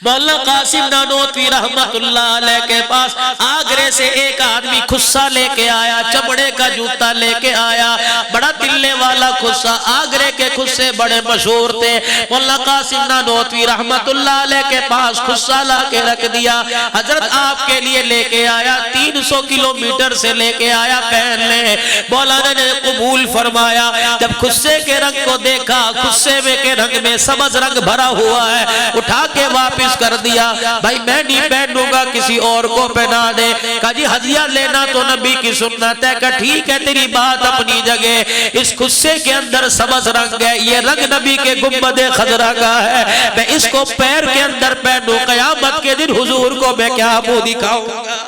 مولانا قاسم نانوتوی رحمت اللہ علیہ کے پاس آگرے سے ایک آدمی خصہ لے کے آیا، چمڑے کا جوتا لے کے آیا، بڑا تلے والا خصہ، آگرے کے خصے بڑے مشہور تھے۔ مولانا قاسم نانوتوی رحمت اللہ علیہ کے پاس خصہ لا کے رکھ دیا، حضرت آپ کے لیے لے کے آیا، 300 کلومیٹر سے لے کے آیا، پہن لے۔ مولانا نے قبول فرمایا، جب خصے کے رنگ کو دیکھا، خصے میں کے رنگ میں سبز رنگ بھرا ہوا ہے، اٹھا کے واپس کر دیا، بھائی میں نہیں پہنوں گا کسی اور کو پہنا دے۔ کہا جی ہدیہ لینا تو نبی کی سنت ہے، کہ ٹھیک ہے تیری بات اپنی جگہ، اس خصے کے اندر سبز رنگ ہے، یہ رنگ نبی کے گنبد خضرا کا ہے، میں اس کو پیر کے اندر پہنوں، قیامت کے دن حضور کو میں کیا منہ دکھاؤں گا۔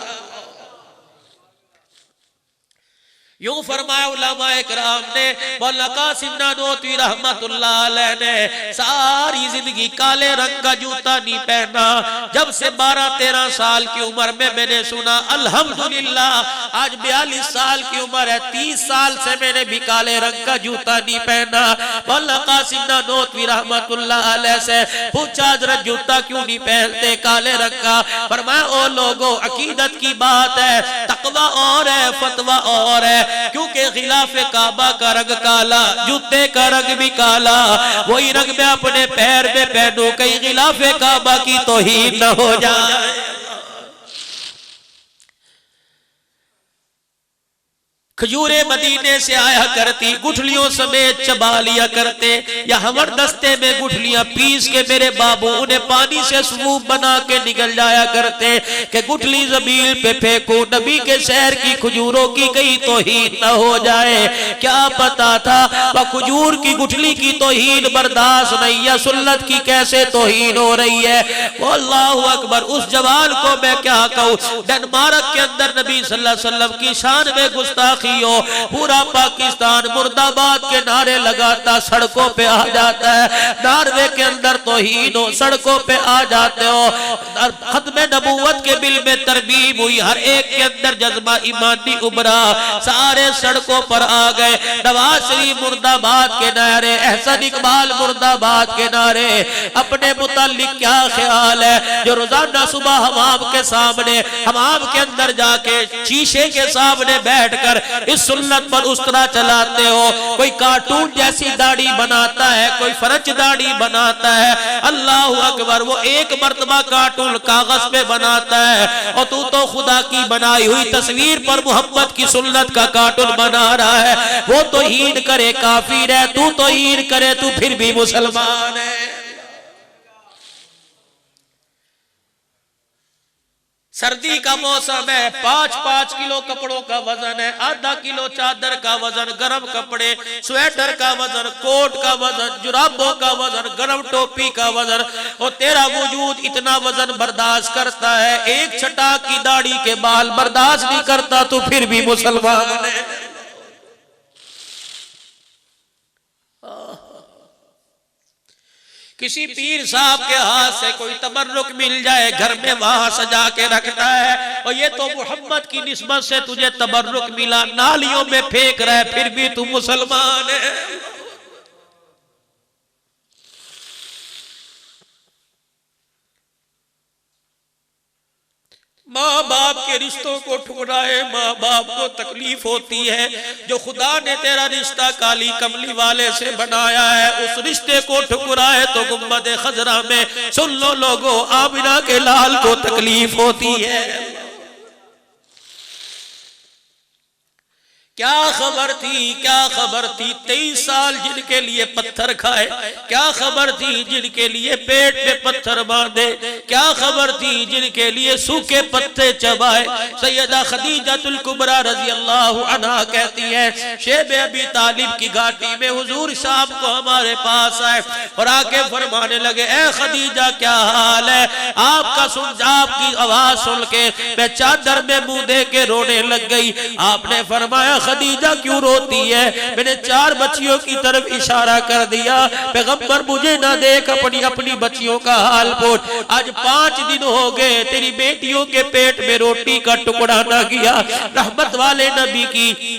یوں فرمایا علماء اکرام نے، مولانا قاسم نانوتوی رحمت اللہ علیہ نے ساری زندگی کالے رنگ کا جوتا نہیں پہنا۔ جب سے 12-13 سال کی عمر میں میں نے سنا الحمدللہ آج 42 سال کی عمر ہے، 30 سال سے میں نے بھی کالے رنگ کا جوتا نہیں پہنا۔ مولانا قاسم نانوتوی رحمت اللہ علیہ سے پوچھا حضرت جوتا کیوں نہیں پہنتے کالے رنگ کا؟ فرمایا او لوگوں عقیدت کی بات ہے، تقوی اور ہے، فتویٰ اور ہے، کیونکہ خلاف کعبہ کا رنگ کالا، جوتے کا رنگ بھی کالا، وہی رنگ میں اپنے پیر میں پہنوں کہیں خلاف کعبہ کی توہین نہ ہو جائے۔ کھجورے مدینے سے آیا کرتی، گٹھلیوں سمیت چبا لیا کرتے، یا ہمر دستے میں گٹھلیاں پیس کے میرے بابو انہیں پانی سے سوپ بنا کے نگل جایا کرتے کہ گٹھلی زمین پہ پھینکو، نبی کے شہر کی کھجوروں کی کہیں توہین نہ ہو جائے۔ کیا پتا تھا وہ کھجور کی گٹھلی کی توہین برداشت نہیں ہے، سنت کی کیسے توہین ہو رہی ہے۔ وہ اللہ اکبر، اس جوان کو میں کیا کہوں، ڈنمارک کے اندر نبی صلی اللہ علیہ وسلم کی شان میں گستاخی، پورا پاکستان مرد آباد کے نعرے لگاتا، سڑکوں پہ آ جاتا ہے، ناروے کے اندر توہین ہو، سڑکوں پہ آ جاتے ہو۔ ختم نبوت کے بل میں تربیب ہوئی، ہر ایک کے اندر جذبہ ایمانی ابھرا، سارے سڑکوں پر آ گئے۔ نواز شریف مرد آباد کے نعرے، احسن اقبال مرد آباد کے نعرے، اپنے متعلق کیا خیال ہے جو روزانہ صبح حمام کے سامنے، حمام کے اندر جا کے شیشے کے سامنے بیٹھ کر اس سنت پر اس طرح چلاتے ہو، کوئی کارٹون جیسی داڑھی بناتا ہے، کوئی فرنچ داڑھی بناتا ہے، اللہ اکبر، وہ ایک مرتبہ کارٹون کاغذ پہ بناتا ہے اور تو خدا کی بنائی ہوئی تصویر پر محمد کی سنت کا کارٹون بنا رہا ہے۔ وہ توہین کرے کافر ہے، تو توہین کرے تو پھر بھی مسلمان ہے۔ سردی کا موسم ہے، 5 کلو کپڑوں کا وزن ہے، آدھا کلو چادر کا وزن، گرم کپڑے، سویٹر کا وزن، کوٹ کا وزن، جرابوں کا وزن، گرم ٹوپی کا وزن، اور تیرا وجود اتنا وزن برداشت کرتا ہے، ایک چھٹاک کی داڑھی کے بال برداشت نہیں کرتا تو پھر بھی مسلمان ہے۔ کسی پیر صاحب کے ہاتھ سے کوئی تبرک مل جائے گھر میں وہاں سجا کے رکھتا ہے، اور یہ تو محمد کی نسبت سے تجھے تبرک ملا، نالیوں میں پھینک رہا ہے پھر بھی تو مسلمان ہے۔ ماں باپ کے رشتوں کو ٹھکرائے، ماں باپ کو تکلیف ہوتی ہے، جو خدا نے تیرا رشتہ کالی کملی والے سے بنایا ہے اس رشتے کو ٹھکرائے تو گنبد خضرا میں سن لو لوگوں، آمنہ کے لال کو تکلیف ہوتی ہے۔ کیا خبر تھی، کیا خبر تھی 23 سال جن کے لیے پتھر کھائے، کیا خبر تھی جن کے لیے پیٹ میں پتھر باندھے، کیا خبر تھی جن کے لیے سوکھے پتے چبائے۔ سیدہ خدیجہ الکبریٰ رضی اللہ عنہا کہتی ہے، شیب ابی طالب کی گھاٹی میں حضور شام کو ہمارے پاس آئے اور آ کے فرمانے لگے، اے خدیجہ کیا حال ہے؟ آپ کی آواز سن کے میں چادر میں منہ دے کے رونے لگ گئی۔ آپ نے فرمایا، خدیجہ کیوں روتی ہے؟ میں نے 4 بچیوں کی طرف اشارہ کر دیا، پیغمبر مجھے نہ دیکھ، اپنی بچیوں کا حال پوچھ۔ آج 5 دن ہو گئے تیری بیٹیوں کے پیٹ میں روٹی کا ٹکڑا نہ گیا۔ رحمت والے نبی کی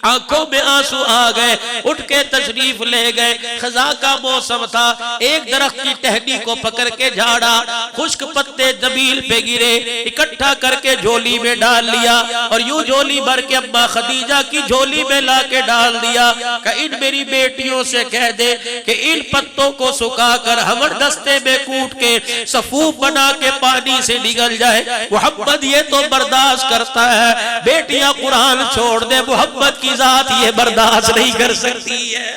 آنکھوں میں آنسو آ گئے، اٹھ کے تشریف لے گئے۔ خزاں کا موسم تھا، ایک درخت کی ٹہنی کو پکڑ کے جھاڑا، خشک پتے زمین پہ گرے، اکٹھا کر کے جھولی میں ڈال لیا اور یوں جھولی بھر کے اماں خدیجہ کی جھولی میں لا کے ڈال دیا کہ ان میری بیٹیوں سے کہہ دے کہ ان پتوں کو سکھا کر ہمر دستے میں کوٹ کے صفوف بنا کے پانی سے نگل جائے۔ محمد یہ تو برداشت کرتا ہے، بیٹیاں قرآن چھوڑ دے، محمد کی ذات یہ برداشت نہیں کر سکتی ہے۔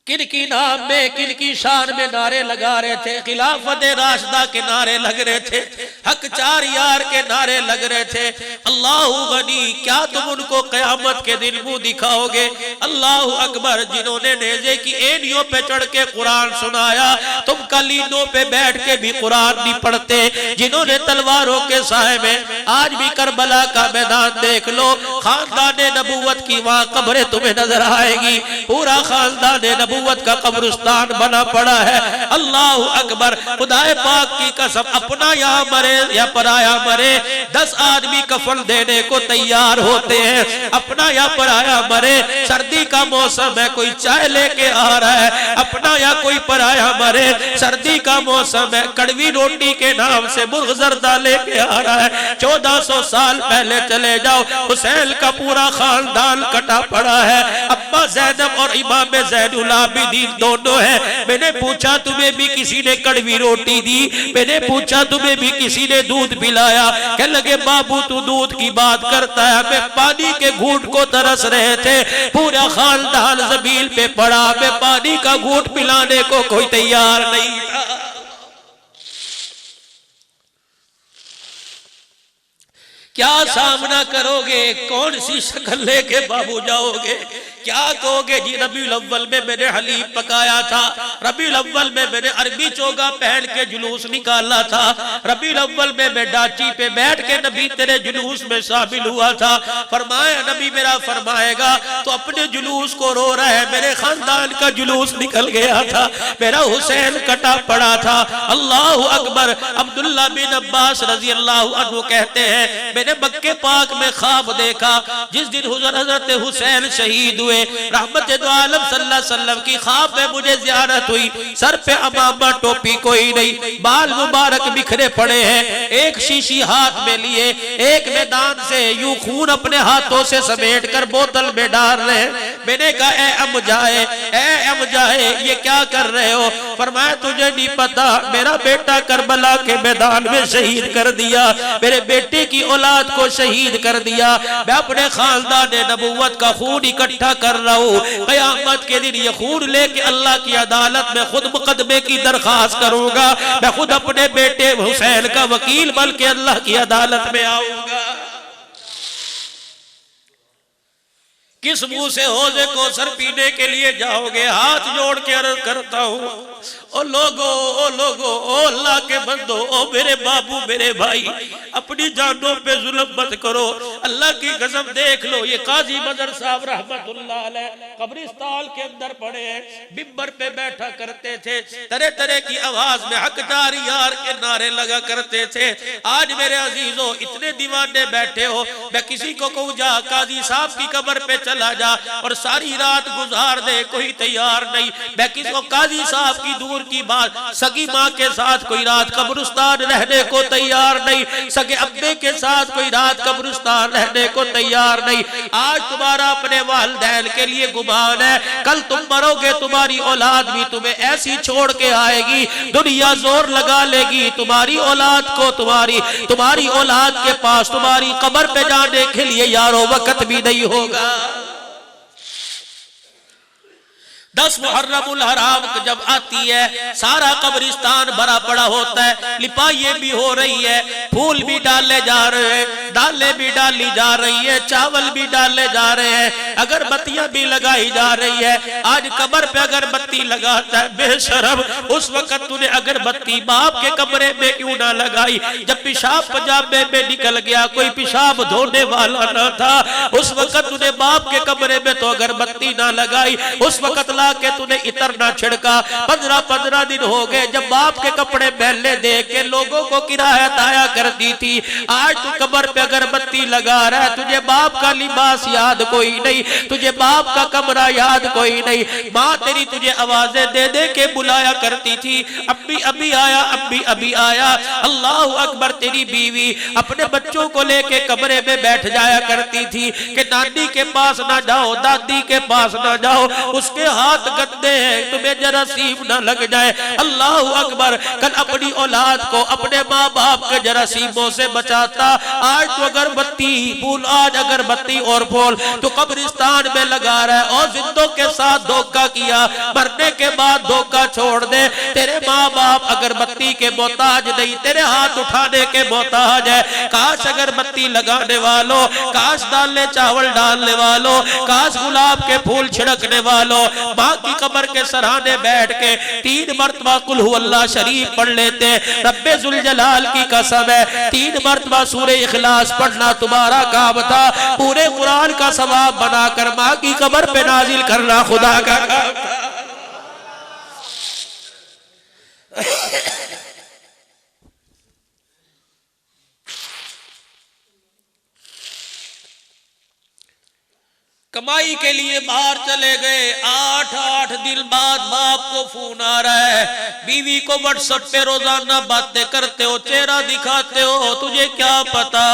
کن کی نام میں، کن کی شان میں نعرے لگا رہے تھے، خلافت راشدہ کے نعرے لگ رہے تھے، حق 4 یار کے نعرے لگ رہے تھے۔ اللہ غنی، کیا تم ان کو قیامت کے دن منہ دکھاؤ گے؟ اللہ اکبر، جنہوں نے نیزے کی اینیوں پہ چڑھ کے قرآن سنایا، تم قلینوں پہ بیٹھ کے بھی قرآن نہیں پڑھتے۔ جنہوں نے تلواروں کے سائے میں، آج بھی کربلا کا میدان دیکھ لو، خاندان نبوت کی وہاں قبریں تمہیں نظر آئے گی، پورا خاندان نبوت کا قبرستان بنا پڑا ہے۔ اللہ اکبر، خدا پاک کی قسم، اپنا یا مرے یا پرایا مرے، 10 آدمی کفن دینے کو تیار ہوتے ہیں، اپنا یا پرایا مرے۔ سردی کا موسم ہے، کوئی چائے لے کے آ رہا ہے، اپنا یا کوئی پرایا مرے۔ سردی کا موسم ہے، کڑوی روٹی کے نام سے مرغ زردہ لے کے آ رہا ہے۔ 1400 سال پہلے چلے جاؤ، حسین کا پورا خاندان کٹا پڑا ہے، ابا زینب اور امام زین اللہ العابدین دونوں ہیں. میں نے پوچھا تمہیں بھی کسی نے کڑوی روٹی دی؟ میں نے پوچھا تمہیں بھی کسی نے دودھ پلایا؟ کہنے لگے بابو تو دودھ کی بات کرتا ہے، میں پانی کے گھونٹ کو ترس رہے تھے، پورا خاندان زمین پہ پڑا، میں پانی کا گھونٹ پلانے کو کوئی تیار نہیں تھا. کیا سامنا کرو گے؟ کون سی شکل لے کے بابو جاؤ گے؟ کیا کہو گے؟ جی ربیع الاول میں میں نے حلیم پکایا تھا، ربیع الاول میں میں نے عربی چوگا پہن کے جلوس نکالا تھا، ربیع الاول میں میں ڈاچی پہ بیٹھ کے نبی تیرے جلوس میں شامل ہوا تھا. فرمایا نبی میرا فرمائے گا تو اپنے جلوس کو رو رہا ہے، میرے خاندان کا جلوس نکل گیا تھا، میرا حسین کٹا پڑا تھا. اللہ اکبر. عبداللہ بن عباس رضی اللہ عنہ کہتے ہیں میں نے مکہ پاک میں خواب دیکھا جس دن حضرت حسین شہید ہوئے، رحمت دو عالم صلی اللہ علیہ وسلم کی خواب میں مجھے زیارت ہوئی. سر پہ امامہ ٹوپی کوئی نہیں، بال مبارک بکھرے پڑے ہیں، ایک شیشی ہاتھ میں لیے، ایک میدان سے یوں خون اپنے ہاتھوں سے سمیٹ کر بوتل میں ڈال رہے ہیں. میں نے کہا اے امجائے، اے امجائے یہ کیا کر رہے ہو؟ فرمایا تجھے نہیں پتا میرا بیٹا کربلا کے میدان میں شہید کر دیا، میرے بیٹے کی اولاد کو شہید کر دیا، میں اپنے خاندان نبوت کا خون اکٹھا کر رہا ہوں، قیامت کے دن یہ خون لے کے اللہ کی عدالت میں خود مقدمے کی درخواست کروں گا، میں خود اپنے بیٹے حسین کا وکیل بن کے اللہ کی عدالت میں آؤں گا. کس منہ سے حوض کوثر پینے کے لیے جاؤ گے؟ ہاتھ جوڑ کے عرض کرتا ہوں او لوگو او اللہ کے بندو، او میرے بابو میرے بھائی، اپنی جانوں پہ ظلم مت کرو، اللہ کی قسم دیکھ لو. یہ قاضی مظہر صاحب رحمت اللہ علیہ قبرستان کے اندر پڑے ہیں، منبر پہ بیٹھا کرتے تھے، طرح طرح کی آواز میں حق جاری یار کے نعرے لگا کرتے تھے. آج میرے عزیزوں اتنے دیوانے بیٹھے ہو، میں کسی کو کہوں جا قاضی صاحب کی قبر پہ چلا جا اور ساری رات گزار دے، کوئی تیار نہیں. میں کسی کو قاضی صاحب کی دور کی بات، سگی ماں کے ساتھ کوئی رات قبرستان رہنے کو تیار نہیں، سگے ابے کے ساتھ کوئی رات قبرستان رہنے کو تیار نہیں. آج تمہارا اپنے والدین کے لیے گمان ہے، کل تم مرو گے تمہاری اولاد بھی تمہیں ایسی چھوڑ کے آئے گی، دنیا زور لگا لے گی تمہاری اولاد کو، تمہاری اولاد کے پاس تمہاری قبر پہ جانے کے لیے یارو وقت بھی نہیں ہوگا. 10 محرم الحرام جب آتی ہے سارا قبرستان بھرا پڑا ہوتا ہے، لپائیں بھی ہو رہی ہے، پھول بھی ڈالے جا رہے ہیں، ڈالیں بھی ڈالی جا رہی ہے، چاول بھی ڈالے جا رہے ہیں، اگربتیاں بھی لگائی جا رہی ہے. آج قبر پہ اگربتی لگاتا ہے بے شرم، اس وقت تو نے اگربتی باپ کے کمرے میں کیوں نہ لگائی؟ جب پیشاب پجامے میں نکل گیا، کوئی پیشاب دھونے والا نہ تھا، اس وقت تو نے باپ کے کمرے میں تو اگربتی نہ لگائی، اس وقت کہ تو نے عطر نہ چھڑکا. 15 دن ہو گئے جب باپ کے کپڑے پہلے دے کے لوگوں کو کرایت آیا کرتی تھی، آج تو قبر پہ اگربتی لگا رہا ہے. تجھے باپ کا لباس یاد کوئی نہیں، تجھے باپ کا کمرہ یاد کوئی نہیں. ماں تیری تجھے آوازیں دے دے کے بلایا کرتی تھی، ابی ابی آیا، ابی ابی آیا. اللہ اکبر. تیری بیوی اپنے بچوں کو لے کے کمرے میں بیٹھ جایا کرتی تھی کہ نانی کے پاس نہ جاؤ، دادی کے پاس نہ جاؤ، اس کے ہاتھ گندے ہیں، تمہیں جراثیم نہ لگ جائے. اللہ اکبر. کل اپنی اولاد کو اپنے ماں باپ کے جراثیموں سے بچاتا. آج تو اگربتی پھول، آج اگربتی اور پھول تو قبرستان میں لگا رہا ہے. اور زندوں کے ساتھ دھوکہ کیا، مرنے کے بعد دھوکہ چھوڑ دے. تیرے ماں باپ اگربتی کے محتاج نہیں، تیرے ہاتھ اٹھانے کے محتاج ہے. کاش اگربتی لگانے والوں، کاش دالے چاول ڈالنے والوں، کاش گلاب کے پھول چھڑکنے والوں ماں کی قبر کے سرانے بیٹھ کے 3 مرتبہ قل هو اللہ شریف پڑھ لیتے. رب ذوالجلال کی قسم ہے 3 مرتبہ سورہ اخلاص پڑھنا تمہارا کام تھا، پورے قرآن کا ثواب بنا کر ماں کی قبر پہ نازل کرنا خدا کا کام تھا. کمائی کے لیے باہر چلے گئے، 8 دن بعد باپ کو فون آ رہا ہے بیوی کو واٹس ایپ پہ روزانہ باتیں کرتے ہو، چہرہ دکھاتے ہو، تجھے کیا پتا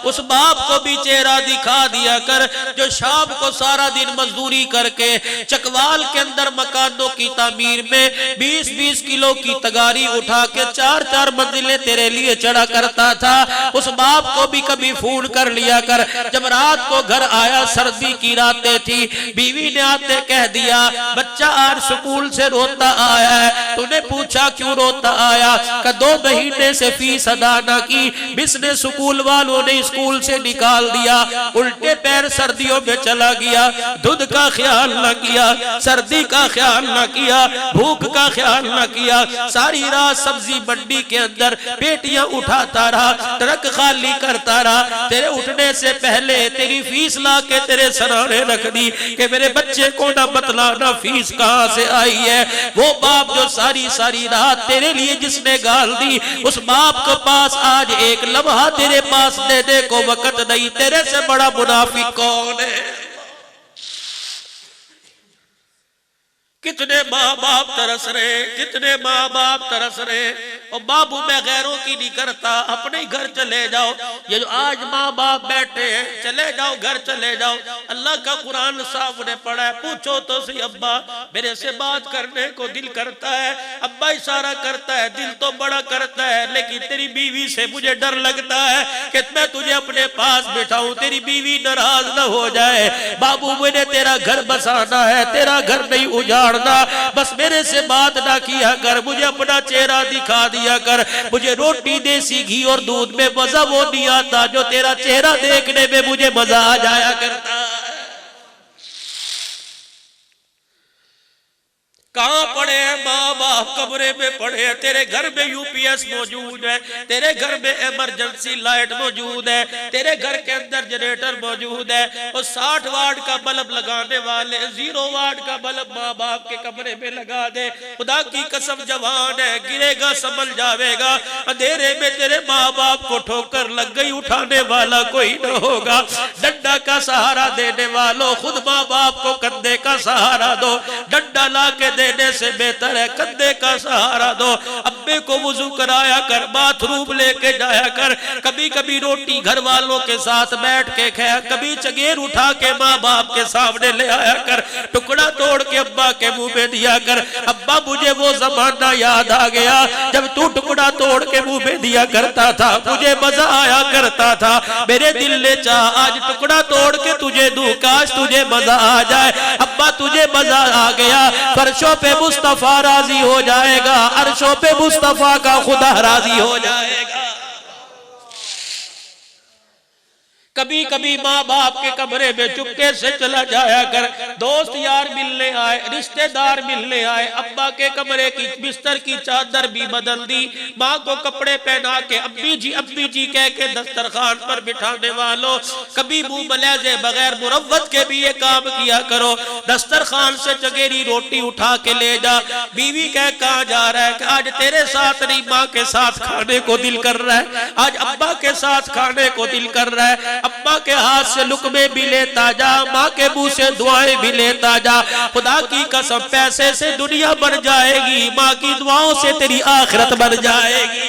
اس باپ کو بھی چہرہ دکھا دیا کر جو شام کو سارا دن مزدوری کر کے چکوال کے اندر مکانوں کی تعمیر میں 20-20 کلو کی تگاری اٹھا کے 4-4 منزلیں تیرے لیے چڑھا کرتا تھا۔ اس باپ کو بھی کبھی فون کر لیا کر، جب رات کو گھر آیا سردی کی راتیں تھی، بیوی نے آتے کہہ دیا بچہ آج سکول سے روتا آیا ہے، تو نے پوچھا کیوں روتا آیا؟ کہ 2 مہینے سے فیس ادا نہ کی، بس نے سکول والوں نے اسکول سے نکال دیا، الٹے پیر سردیوں میں چلا گیا، دودھ کا خیال نہ کیا، سردی کا خیال نہ کیا، بھوک کا خیال نہ کیا، ساری رات سبزی منڈی کے اندر پیٹیاں اٹھاتا رہا، ٹرک خالی کرتا رہا، تیرے اٹھنے سے پہلے تیری فیس لا کے تیرے سرانے رکھ دی کہ میرے بچے کو نہ بتلانا فیس کہاں سے آئی ہے۔ وہ باپ جو ساری رات تیرے لیے جس نے گال دی، اس باپ کے پاس آج ایک لمحہ تیرے پاس دینے کو وقت نہیں، تیرے سے بڑا منافق کون ہے؟ کتنے ماں باپ ترس رہے، کتنے ماں باپ ترس رہے، اور بابو میں غیروں کی نہیں کرتا، اپنے گھر چلے جاؤ۔ یہ جو آج ماں باپ بیٹھے ہیں، چلے جاؤ گھر چلے جاؤ، اللہ کا قرآن صاحب نے پڑھا ہے، پوچھو تو سی ابا میرے سے بات کرنے کو دل کرتا ہے، ابا اشارہ کرتا ہے دل تو بڑا کرتا ہے، لیکن تیری بیوی سے مجھے ڈر لگتا ہے کہ میں تجھے اپنے پاس بٹھاؤں تیری بیوی ناراض نہ ہو جائے۔ بابو مجھے تیرا گھر بسانا ہے، تیرا گھر نہیں اجاڑ، بس میرے سے بات نہ کیا کر، مجھے اپنا چہرہ دکھا دیا کر، مجھے روٹی دیسی گھی اور دودھ میں مزہ وہ نہیں آتا جو تیرا چہرہ دیکھنے میں مجھے مزہ آ جایا کرتا ہے۔ کہاں پڑے ہیں ماں باپ؟ کمرے میں پڑے ہیں، تیرے گھر میں یو پی ایس موجود ہے، تیرے گھر میں ایمرجنسی لائٹ موجود ہے، تیرے گھر کے اندر جنریٹر موجود ہے، اور 60 واٹ کا بلب لگانے والے 0 واٹ کا بلب ماں باپ کے کمرے میں لگا دے، خدا کی قسم جوان ہے، گرے گا سنبھل جاوے گا، اندھیرے میں تیرے ماں باپ کو ٹھوکر لگ گئی، اٹھانے والا کوئی نہ ہوگا، ڈنڈا کا سہارا دینے والوں خود ماں باپ کو کندھے کا سہارا دو، ڈنڈا لا کے دینے سے بہتر ہے کندھے کا سہارا دو۔ ابے کو وضو کرایا کر، باتھ روم لے کے جایا کر، کبھی کبھی روٹی گھر والوں کے ساتھ بیٹھ کے کھایا، کبھی چگیر اٹھا کے ماں باپ کے سامنے لے آیا کر، ٹکڑا توڑ کے ابا کے منہ میں دیا کر، ابا مجھے وہ زمانہ یاد آ گیا جب تو ٹکڑا توڑ کے منہ میں دیا کرتا تھا، مجھے مزہ آیا کرتا تھا، میرے دل نے چاہا آج ٹکڑا توڑ کے تجھے دوں، کاش تجھے مزہ آ جائے۔ ابا تجھے مزہ آ گیا، فرشوں پہ مصطفیٰ راضی ہو جائے گا، عرشوں پہ مصطفیٰ کا خدا راضی ہو جائے گا۔ کبھی کبھی ماں باپ کے کمرے میں چپکے سے چلا جایا کر، دوست یار ملنے آئے، رشتہ دار ملنے آئے، ابا کے کمرے کی بستر کی چادر بھی بدل دی، ماں کو کپڑے پہنا کے ابی جی کہہ کے دسترخوان پر بٹھانے والوں کبھی منہ ملیزے بغیر مروت کے بھی یہ کام کیا کرو، دسترخوان سے چگیری روٹی اٹھا کے لے جا، بیوی کہہ کہاں جا رہا ہے کہ آج تیرے ساتھ نہیں ماں کے ساتھ کھانے کو دل کر رہا ہے، آج ابا کے ساتھ کھانے کو دل کر رہا ہے، ابا کے ہاتھ سے لقمے بھی لیتا جا، ماں کے منہ سے دعائیں بھی لیتا جا، خدا کی قسم پیسے سے دنیا بن جائے گی، ماں کی دعاؤں سے تیری آخرت بن جائے گی۔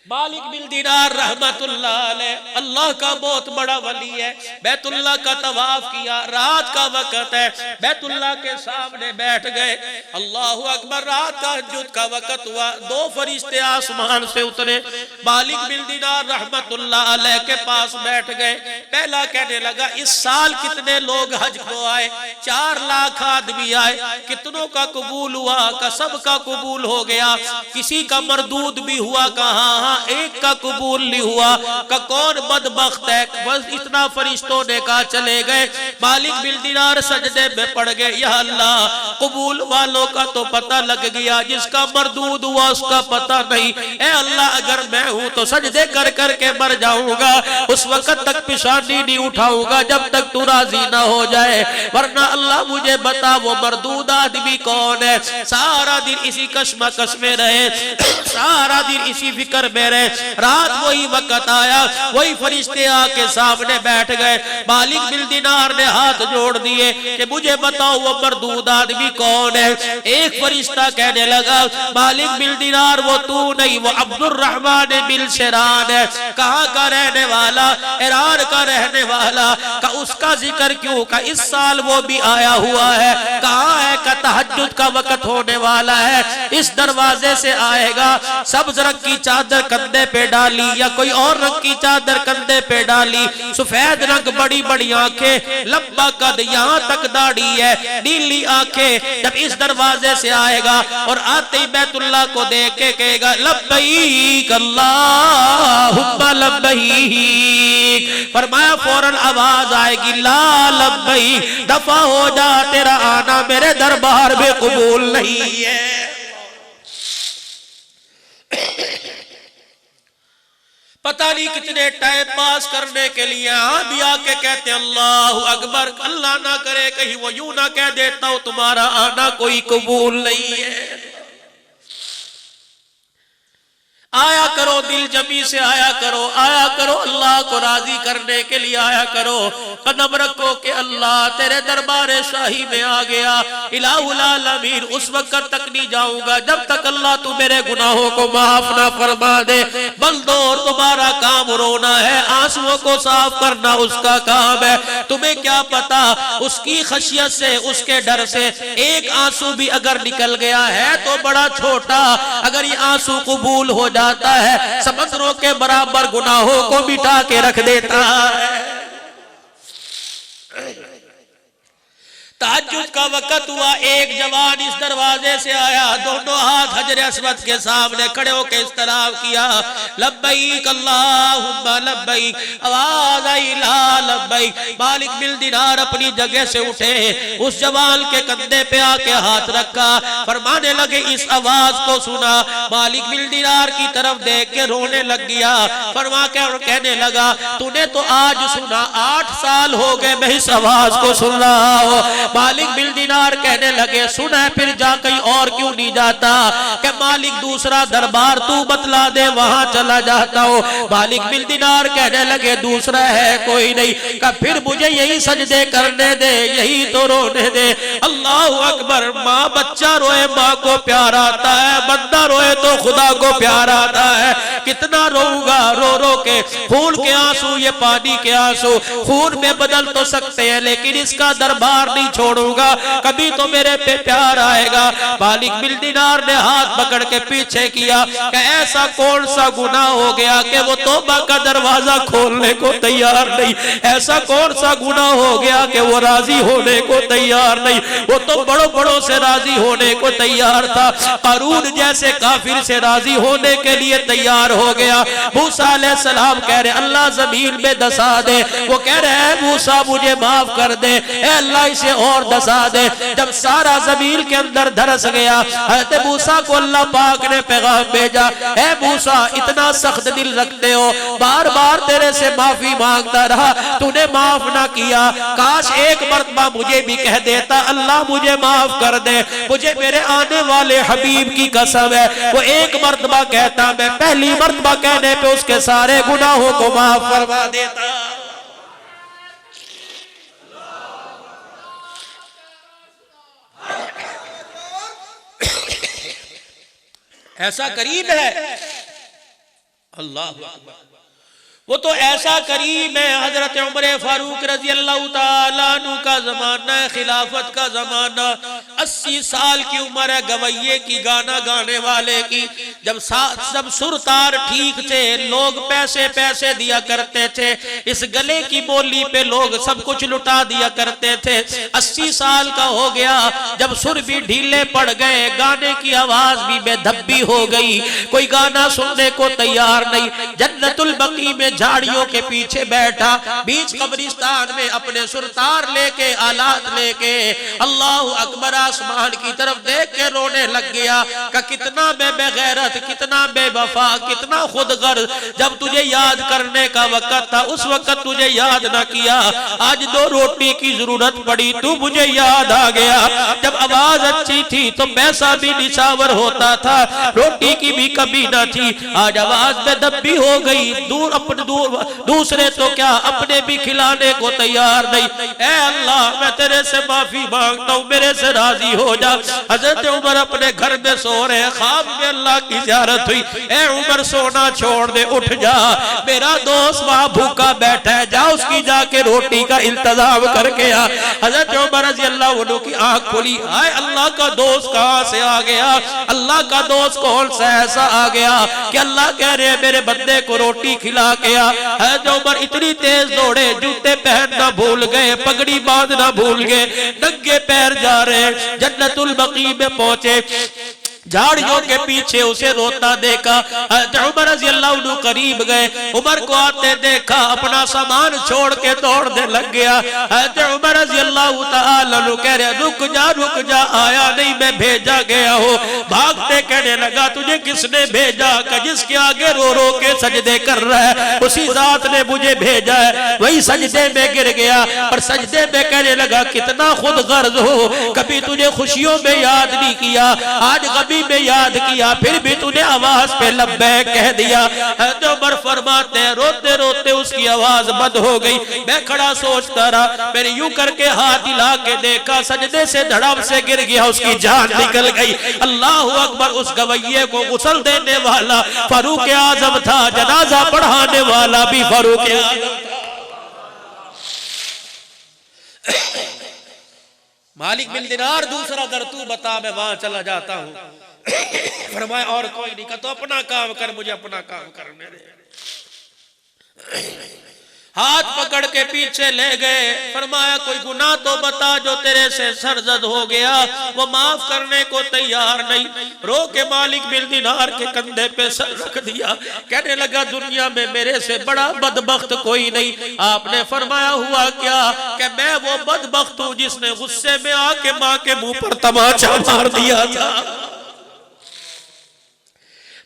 مالک بن دینار رحمت اللہ علیہ اللہ کا بہت بڑا ولی ہے، بیت اللہ کا طواف کیا، رات کا وقت ہے، بیت اللہ کے سامنے بیٹھ گئے، اللہ اکبر، رات کا تہجد کا وقت ہوا، 2 فرشتے آسمان سے اترے، مالک بن دینار رحمت اللہ علیہ کے پاس بیٹھ گئے، پہلا کہنے لگا اس سال کتنے لوگ حج کو آئے؟ 4 لاکھ آدمی آئے، کتنوں کا قبول ہوا؟ کہ سب کا قبول ہو گیا، کسی کا مردود بھی ہوا؟ کہاں ایک کا قبول نہیں ہوا، کہ کون بدبخت ہے؟ بس اتنا فرشتوں نے کہا چلے گئے، مالک بن دینار سجدے میں پڑ گئے، یا اللہ قبول والوں کا تو پتہ لگ گیا، جس کا مردود ہوا اس کا پتہ نہیں، اے اللہ اگر میں ہوں تو سجدے کر کر کے مر جاؤں گا، اس وقت تک پیشانی نہیں اٹھاؤں گا جب تک تو راضی نہ ہو جائے، ورنہ اللہ مجھے بتا وہ مردود آدمی کون ہے۔ سارا دن اسی کشمکش میں رہے، سارا دن اسی فکر میں کرتے رہے. رات وہی وقت آیا, وہی فرشتے آ کے سامنے بیٹھ گئے. مالک بن دینار نے ہاتھ جوڑ دیے کہ مجھے بتاؤ وہ مردود آدمی کون ہے. ایک فرشتہ کہنے لگا مالک بن دینار وہ تو نہیں, وہ عبد الرحمن بن شران ہے. کہاں کا رہنے والا؟ ایران کا رہنے والا. کہ اس کا ذکر کیوں؟ کہ اس سال وہ بھی آیا ہوا ہے. کہاں ہے؟ کہ تہجد کا وقت ہونے والا ہے, اس دروازے سے آئے گا. سبز رنگ کی چادر کندھے پہ ڈالی یا کوئی اور رنگ کی چادر کندھے پہ ڈالی, سفید رنگ, بڑی بڑی آنکھیں, لمبا قد, یہاں تک داڑھی ہے, نیلی آنکھیں. جب اس دروازے سے آئے گا اور آتے ہی بیت اللہ کو دیکھ کے کہے گا لبیک اللہم لبیک. فرمایا فوراً آواز آئے گی لا لبیک, دفع ہو جا, تیرا آنا میرے دربار میں قبول نہیں ہے. پتہ نہیں کتنے ٹائم پاس کرنے کے لیے بھی آ کے کہتے اللہ اکبر. اللہ نہ کرے کہیں وہ یوں نہ کہہ دیتا ہو تمہارا آنا کوئی قبول نہیں ہے. آیا کرو, دل جمی سے آیا کرو, آیا کرو, اللہ کو راضی کرنے کے لیے آیا کرو. قدم رکھو کہ اللہ تیرے دربار شاہی میں آ گیا. الہ العالمین اس وقت تک نہیں جاؤں گا جب تک اللہ تو میرے گناہوں کو معاف نہ فرما دے. بندو تمہارا کام رونا ہے, آنسوؤں کو صاف کرنا اس کا کام ہے. تمہیں کیا پتا اس کی خشیت سے, اس کے ڈر سے ایک آنسو بھی اگر نکل گیا ہے تو بڑا چھوٹا, اگر یہ آنسو قبول ہو جاتا ہے سمندروں کے برابر گناہوں کو مٹا کے رکھ دیتا ہے. تہجد کا وقت ہوا, ایک جوان اس دروازے سے آیا, دونوں ہاتھ حجر اسود کے سامنے کھڑے ہو کے اس طرح کیا لبیک اللہم لبیک. آواز آئی لا لبیک. مالک بن دینار اپنی جگہ سے اٹھے, اس جوان کے کندھے پہ آ کے ہاتھ رکھا, فرمانے لگے اس آواز کو سنا. مالک بن دینار کی طرف دیکھ کے رونے لگ گیا. فرما کے اور کہنے لگا تو نے تو آج سنا, 8 سال ہو گئے میں اس آواز کو سن رہا ہوں. مالک بن دینار کہنے لگے سنا ہے پھر جا کہیں اور کیوں نہیں جاتا؟ کہ مالک دوسرا دربار تو بتلا دے وہاں چلا جاتا ہو. مالک بن دینار کہنے لگے دوسرا ہے کوئی نہیں, کہ پھر مجھے یہی سجدے کرنے دے, یہی تو رونے دے. اللہ اکبر. ماں بچہ روئے ماں کو پیار آتا ہے, بندہ روئے تو خدا کو پیار آتا ہے. کتنا روؤں گا رو رو کے, خون کے آنسو یہ پانی کے آنسو, خون میں بدل تو سکتے ہیں لیکن اس کا دربار نہیں چھوڑوں گا, کبھی تو میرے پہ پیار آئے گا. مالک بن دینار نے ہاتھ پکڑ کے پیچھے کیا کہ ایسا کون سا گناہ ہو گیا کہ وہ توبہ کا دروازہ کھولنے کو تیار نہیں, ایسا کون سا گناہ ہو گیا کہ وہ راضی ہونے کو تیار نہیں. وہ تو بڑوں بڑوں سے راضی ہونے کو تیار تھا, قارون جیسے کافر سے راضی ہونے کے لیے تیار ہو گیا. موسیٰ علیہ السلام کہہ رہے اللہ زمین میں دسا دے, وہ کہہ رہے اے موسیٰ مجھے معاف کر دے, اے اللہ اسے اور دسا دے. جب سارا زمین کے اندر دھرس گیا, حضرت موسیٰ کو اللہ پاک نے پیغام بھیجا اے موسیٰ اتنا سخت دل رکھتے ہو, بار بار تیرے سے معافی مانگتا رہا, تو نے معاف نہ کیا, کاش ایک مرتبہ مجھے بھی کہہ دیتا اللہ مجھے معاف کر دے. مجھے میرے آنے والے حبیب کی قسم ہے وہ ایک مرتبہ کہتا, میں پہلی مرتبہ کہنے پہ اس کے سارے گناہوں کو معاف فرما دیتا. ایسا کریم ہے اللہ اکبر. وہ تو ایسا کریم ہے. حضرت عمر فاروق رضی اللہ تعالیٰ عنہ کا زمانہ ہے, خلافت کا زمانہ, 80 سال کی عمر ہے گویے کی, گانا گانے والے کی. جب سر تار ٹھیک تھے لوگ پیسے پیسے دیا کرتے تھے, اس گلے کی بولی پہ لوگ سب کچھ لٹا دیا کرتے تھے. 80 سال کا ہو گیا, جب سر بھی ڈھیلے پڑ گئے, گانے کی آواز بھی بے دھبی ہو گئی, کوئی گانا سننے کو تیار نہیں. جنت البقیع میں جھاڑیوں کے پیچھے بیٹھا, بیچ قبرستان میں اپنے سرتار لے کے, آلات لے کے, اللہ اکبر آسمان کی طرف دیکھ کے رونے لگ گیا کہ کتنا میں بے غیرت، کتنا بے وفا، کتنا خود غرض، جب تجھے یاد کرنے کا وقت تھا اس وقت تجھے یاد نہ کیا، آج 2 روٹی کی ضرورت پڑی تو مجھے یاد آ گیا، جب آواز اچھی تھی تو پیسہ بھی نچاور ہوتا تھا، روٹی کی بھی کمی نہ تھی، آج آواز میں دبی ہو گئی، دوسرے تو کیا اپنے بھی کھلانے کو تیار نہیں، اے اللہ میں تیرے سے معافی مانگتا ہوں، میرے سے راضی ہو جا۔ حضرت عمر اپنے گھر میں سو رہے، خواب میں اللہ کی زیارت ہوئی، اے عمر سونا چھوڑ دے، اٹھ جا، میرا دوست وہاں بھوکا بیٹھا ہے، جا اس کی جا کے روٹی کا انتظام کر کے آ۔ حضرت عمر رضی اللہ عنہ کی آنکھ کھلی، آئے اللہ کا دوست کہاں سے آ گیا، اللہ کا دوست کون سا ایسا آ گیا کہ اللہ کہہ رہے میرے بندے کو روٹی کھلا کے آ۔ حضرت عمر اتنی تیز دوڑے، جوتے پہننا بھول گئے، پگڑی باندھنا بھول گئے، ننگے پیر جا رہے، جنت البقیع میں پہنچے، جھاڑیوں کے پیچھے اسے روتا دیکھا، حضرت عمر رضی اللہ عنہ قریب گئے، عمر کو آتے دیکھا، اپنا سامان چھوڑ کے دوڑنے لگ گیا، حضرت عمر رضی اللہ تعالیٰ عنہ کہہ رہے رک جا آیا نہیں میں بھیجا گیا ہو، بھاگتے کہنے لگا تجھے کس نے بھیجا کہ جس کے آگے رو رو کے سجدے کر رہا ہے اسی ذات نے مجھے بھیجا ہے، وہی سجدے میں گر گیا اور سجدے میں کہنے لگا کتنا خود غرض ہو، کبھی تجھے خوشیوں میں یاد نہیں کیا، آج غمی میں یاد کیا، پھر بھی تو نے آواز پہ لبیک کہہ دیا۔ حضرت عمر فرماتے ہیں روتے روتے اس کی آواز بند ہو گئی، میں کھڑا سوچتا رہا، میں نے یوں کر کے ہاتھ ہلا کے دیکھا، سجدے سے دھڑام سے گر گیا، اس کی جان نکل گئی۔ اللہ اکبر، اس گویے کو غسل دینے والا فاروق اعظم تھا، جنازہ پڑھانے والا بھی فاروق اعظم تھا۔ مالک بن دینار دوسرا در تو بتا میں وہاں چلا جاتا ہوں، فرمایا اور کوئی نہیں، کہ تو اپنا کام کر، مجھے اپنا کام کرنے دے۔ ہاتھ پکڑ کے پیچھے لے گئے، فرمایا کوئی گناہ تو بتا جو تیرے سے سرزد ہو گیا، وہ معاف کرنے کو تیار نہیں، رو کے مالک بن دینار کے کندھے پہ سر رکھ دیا، کہنے لگا دنیا میں میرے سے بڑا بدبخت کوئی نہیں۔ آپ نے فرمایا ہوا کیا کہ میں وہ بدبخت ہوں جس نے غصے میں آ کے ماں کے منہ پر تماچا مار دیا تھا۔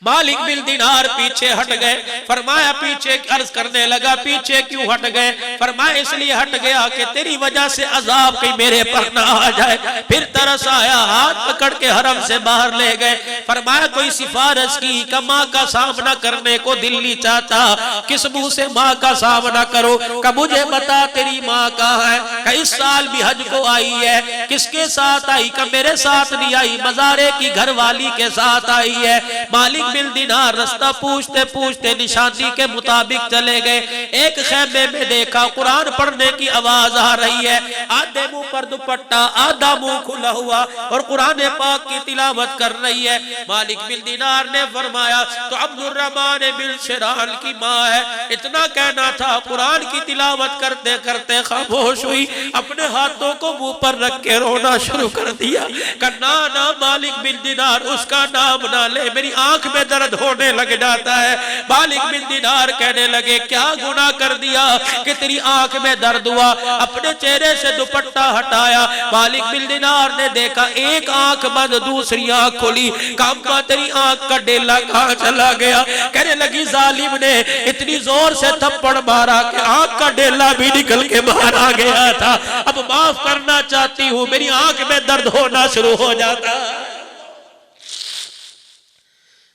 مالک بن دینار پیچھے ہٹ گئے، فرمایا پیچھے عرض کرنے لگا پیچھے کیوں ہٹ گئے، فرمایا اس لیے ہٹ گیا کہ تیری وجہ سے عذاب کہیں میرے پر نہ آ جائے۔ پھر ترس آیا، ہاتھ پکڑ کے حرم سے باہر لے گئے، فرمایا کوئی سفارش کی کہ ماں کا سامنا کرنے کو دل نہیں چاہتا، کس منہ سے ماں کا سامنا کرو، کہ مجھے بتا تیری ماں کہاں ہے، کہ اس سال بھی حج کو آئی ہے، کس کے ساتھ آئی، کہ میرے ساتھ نہیں آئی، مزارے کی گھر والی کے ساتھ آئی ہے۔ مالک بن دینار رستہ پوچھتے پوچھتے نشانی کے مطابق چلے گئے، ایک خیمے میں دیکھا قرآن پڑھنے کی آواز آ رہی ہے، آدھے منہ پر دوپٹہ آدھا منہ کھلا ہوا اور قرآن پاک کی تلاوت کر رہی ہے۔ مالک بن دینار نے فرمایا تو عبد الرحمن بن شرحل کی ماں ہے، اتنا کہنا تھا، قرآن کی تلاوت کرتے کرتے خاموش ہوئی، اپنے ہاتھوں کو منہ پر رکھ کے رونا شروع کر دیا کہ نا مالک بن دینار اس کا نام نہ لے، میری آنکھ میں درد ہونے لگ جاتا ہے۔ مالک بن دینار کہنے لگے کیا گناہ کر دیا کہ تیری آنکھ میں درد ہوا، اپنے چہرے سے دوپٹہ ہٹایا، مالک بن دینار نے دیکھا ایک آنکھ بند دوسری آنکھ کھلی، کہا تیری آنکھ کا ڈیلا کہاں چلا گیا، کہنے لگی ظالم نے اتنی زور سے تھپڑ مارا کہ آنکھ کا ڈیلا بھی نکل کے باہر آ گیا تھا، اب معاف کرنا چاہتی ہوں، میری آنکھ میں درد ہونا شروع ہو جاتا۔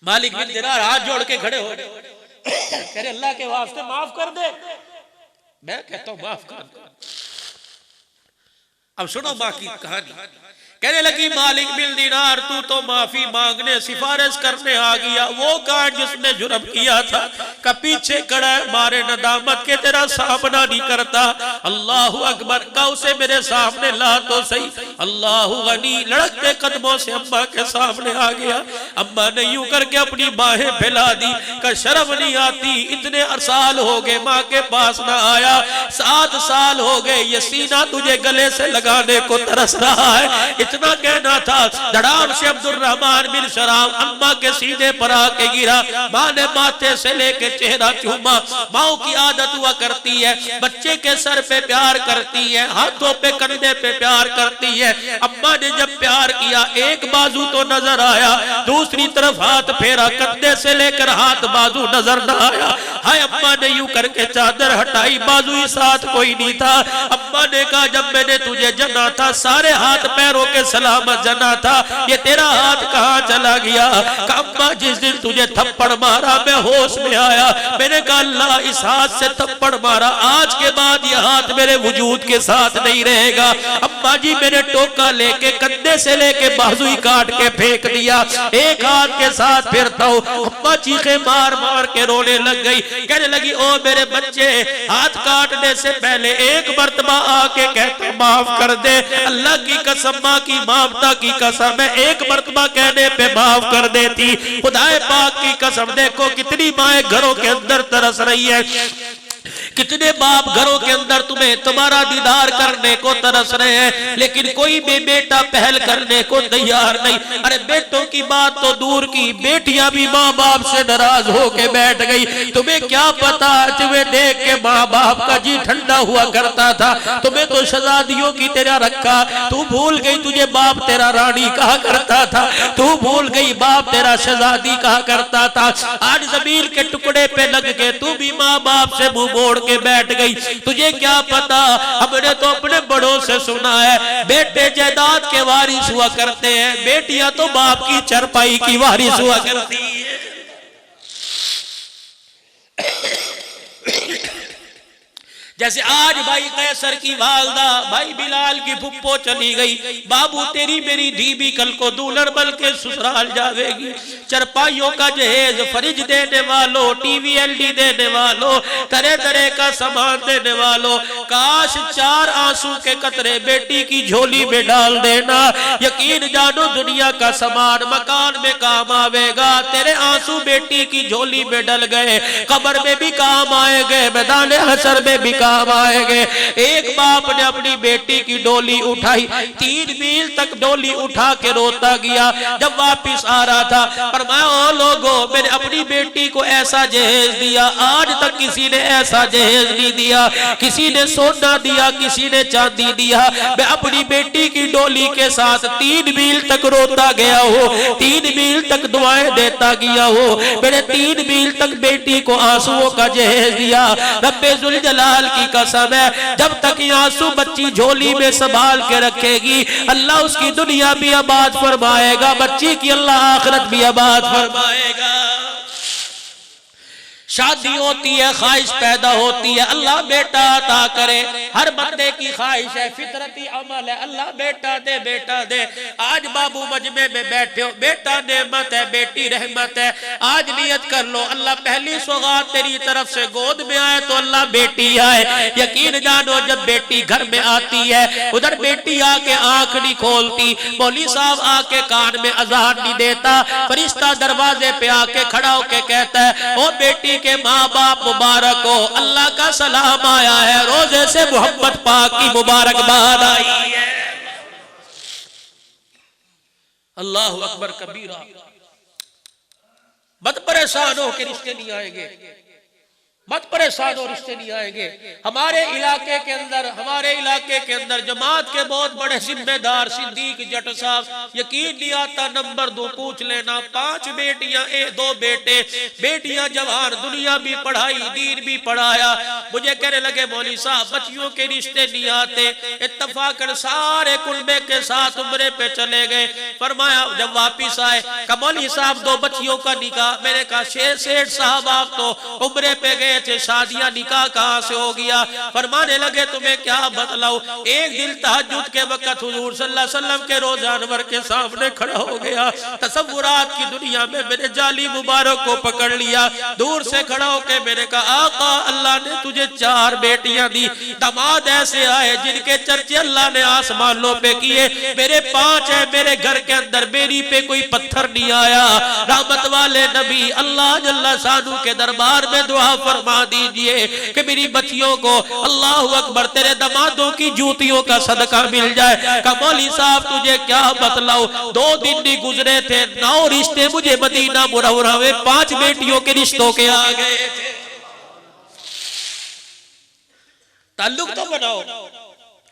مالک بن دینار ہاتھ جوڑ کے کھڑے ہو گئے، کہہ رہے اللہ کے واسطے معاف کر دے، میں کہتا ہوں معاف کر دے۔ اب سنو ماں کی کہانی، کہنے لگی مالک بن دینار تو معافی مانگنے سفارش کرنے آ گیا، وہ کہاں جس نے جرم کیا تھا کہ پیچھے کھڑا ہے مارے ندامت کے تیرا سامنا نہیں کرتا، اللہ اکبر، کہ اسے میرے سامنے لا تو صحیح، اللہ غنی، لڑکتے قدموں سے اماں کے سامنے آ گیا، اماں نے یوں کر کے اپنی باہیں پھیلا دی کہ شرم نہیں آتی، اتنے سال ہو گئے ماں کے پاس نہ آیا، 7 سال ہو گئے، یہ سینہ تجھے گلے سے لگانے کو ترس رہا ہے، اتنا کہنا تھا، دھڑام سے عبد الرحمن بن شرحل اماں کے سینے پر آ کے گرا، ماں نے ماتھے سے لے کے چہرہ چوما. ماؤں کی عادت ہوا کرتی ہے بچے کے سر پہ پیار کرتی ہے, ہاتھوں پہ کندھے پہ پیار کرتی ہے. اماں نے جب پیار کیا ایک بازو تو نظر آیا, دوسری طرف ہاتھ پھیرا کندھے سے لے کر ہاتھ بازو نظر نہ آیا. ہائے اماں نے یوں کر کے چادر ہٹائی, بازو ہی ساتھ کوئی نہیں تھا. اماں نے کہا جب میں نے تجھے جنا تھا سارے ہاتھ پیروں کے سلامت جنا تھا, یہ تیرا ہاتھ کہاں چلا گیا؟ کہ اماں جس دن تجھے تھپڑ مارا میں ہوش میں آیا, میں نے کہا اللہ اس ہاتھ سے تھپڑ مارا, آج کے بعد یہ ہاتھ میرے وجود کے ساتھ نہیں رہے گا. اماں جی میں نے ٹوکا لے کے کندھے سے لے کے بازو ہی کاٹ کے پھینک دیا, ایک ہاتھ کے ساتھ پھرتا ہوں. اماں چیخیں مار مار کے رونے لگ گئی, کہنے لگی او میرے بچے ہاتھ کاٹنے سے پہلے ایک مرتبہ آ کے کہتے معاف کر دے. اللہ کی قسم, ماں کی مامتا کی قسم ہے, ایک مرتبہ کہنے پہ معاف کر دیتی. خدائے پاک کی قسم, دیکھو کتنی مائیں گھروں کے اندر ترس رہی ہے, کتنے باپ گھروں کے اندر تمہیں تمہارا دیدار کرنے کو ترس رہے ہیں, لیکن کوئی بھی بیٹا پہل کرنے کو تیار نہیں. ارے بیٹوں کی بات تو دور کی, بیٹیاں بھی ماں باپ سے ناراض ہو کے بیٹھ گئی. تمہیں کیا پتا, تمہیں دیکھ کے ماں باپ کا جی ٹھنڈا ہوا کرتا تھا, تمہیں تو شہزادیوں کی طرح رکھا. تو بھول گئی تجھے باپ تیرا رانی کہا کرتا تھا, تو بھول گئی باپ تیرا شہزادی کہا کرتا تھا. آج زمین کے ٹکڑے پہ لگ کے تو بھی ماں باپ سے منہ موڑ کے بیٹھ گئی. تجھے کیا پتا, ہم نے تو اپنے بڑوں سے سنا ہے بیٹے جائیداد کے وارث ہوا کرتے ہیں, بیٹیاں تو باپ کی چرپائی کی وارث ہوا کرتی ہیں. جیسے آج بھائی قیصر کی والدہ بھائی بلال کی پھپھو چلی گئی, بابو تیری میری دھی بھی کل کو دولر بل کے سسرال جاوے گی. چرپائیوں کا جہیز, فریج دینے والوں, ٹی وی ایل ڈی دینے والوں, طرح طرح کا سامان دینے والوں, کاش 4 آنسو کے قطرے بیٹی کی جھولی میں ڈال دینا. یقین جانو دنیا کا سامان مکان میں کام آوے گا, تیرے آنسو بیٹی کی جھولی میں ڈل گئے, قبر میں بھی کام آئے گے, میدان حشر میں بھی کام آئے گے. ایک باپ نے اپنی بیٹی کی ڈولی اٹھائی, 3 میل تک ڈولی اٹھا کے روتا گیا. جب واپس آ رہا تھا فرمایا او لوگو, میں نے اپنی بیٹی کو ایسا جہیز دیا, آج تک کسی نے ایسا جہیز نہیں دیا. کسی نے سونا دیا, کسی نے چاندی دیا, میں اپنی بیٹی کی ڈولی کے ساتھ 3 میل تک روتا گیا ہوں, 3 میل تک دعائیں دیتا گیا ہوں. میں نے 3 میل تک بیٹی کو آنسوؤں کا جہیز دیا. رب ذوالجلال کی قسم ہے, جب تک یہ آنسو بچی جھولی میں سنبھال کے رکھے گی اللہ اس کی دنیا بھی آباد فرمائے گا, بچی کی اللہ آخرت بھی آباد فرمائے گا. شادی ہوتی ہے, خواہش پیدا ہوتی ہے, اللہ بیٹا عطا کرے. ہر بندے کی خواہش ہے, فطرتی عمل ہے, اللہ بیٹا دے بیٹا دے. آج بابو مجمع میں بیٹھے ہو, بیٹا نعمت ہے, بیٹی رحمت ہے. آج نیت کر لو اللہ پہلی سوغات تیری طرف سے گود میں آئے تو اللہ بیٹی آئے. یقین جانو جب بیٹی گھر میں آتی ہے, ادھر بیٹی آ کے آنکھ نہیں کھولتی, مولوی صاحب آ کے کان میں اذان نہیں دیتا, فرشتہ دروازے پہ آ کے کھڑا ہو کے کہتا ہے او بیٹی کہ ماں باپ مبارک ہو, اللہ کا سلام آیا ہے, روزے سے محمد پاک کی مبارک باد آئی ہے. اللہ اکبر کبیرہ. مت پریشان ہو کہ رشتے نہیں آئیں گے, مت پریشان ہو رشتے نہیں آئیں گے. ہمارے علاقے کے اندر جماعت کے بہت بڑے ذمہ دار صدیق جٹ صاحب, یقین نہیں آتا نمبر 2 پوچھ لینا, 5 بیٹیاں 2 بیٹے, بیٹیاں جوان, دنیا بھی پڑھائی, دین بھی پڑھایا. مجھے کہنے لگے مولوی صاحب بچیوں کے رشتے نہیں آتے, اتفاقاً سارے کلبے کے ساتھ عمرے پہ چلے گئے. فرمایا جب واپس آئے کہ مولوی صاحب 2 بچیوں کا نکاح. میں نے کہا سیٹھ صاحب آپ تو عمرے پہ گئے تھے, شادیاں نکاح کہاں سے ہو گیا؟ فرمانے لگے تمہیں کیا بتلاؤ, ایک دن تہجد کے وقت حضور صلی اللہ علیہ وسلم کے روضہ انور کے سامنے کھڑا ہو گیا, تصورات کی دنیا میں میرے جالی مبارک کو پکڑ لیا, دور سے کھڑا ہو کے میں نے کہا آقا اللہ نے تجھے 4 بیٹیاں دی, داماد ایسے آئے جن کے چرچے اللہ نے آسمانوں پہ کیے, میرے 5 ہیں, میرے گھر کے اندر میری پہ کوئی پتھر نہیں آیا. رحمت والے نبی اللہ جل شانہ کے دربار میں دعا فرما فرما دیجئے کہ میری بچیوں کو اللہ اکبر تیرے دمادوں کی جوتیوں کا صدقہ مل جائے۔ کہ مولی صاحب تجھے کیا بتلاؤ، 2 دن نہیں گزرے تھے 9 رشتے مجھے مدینہ منورہ میں 5 بیٹیوں کے رشتوں کے آگئے تھے۔ تعلق تو بناؤ۔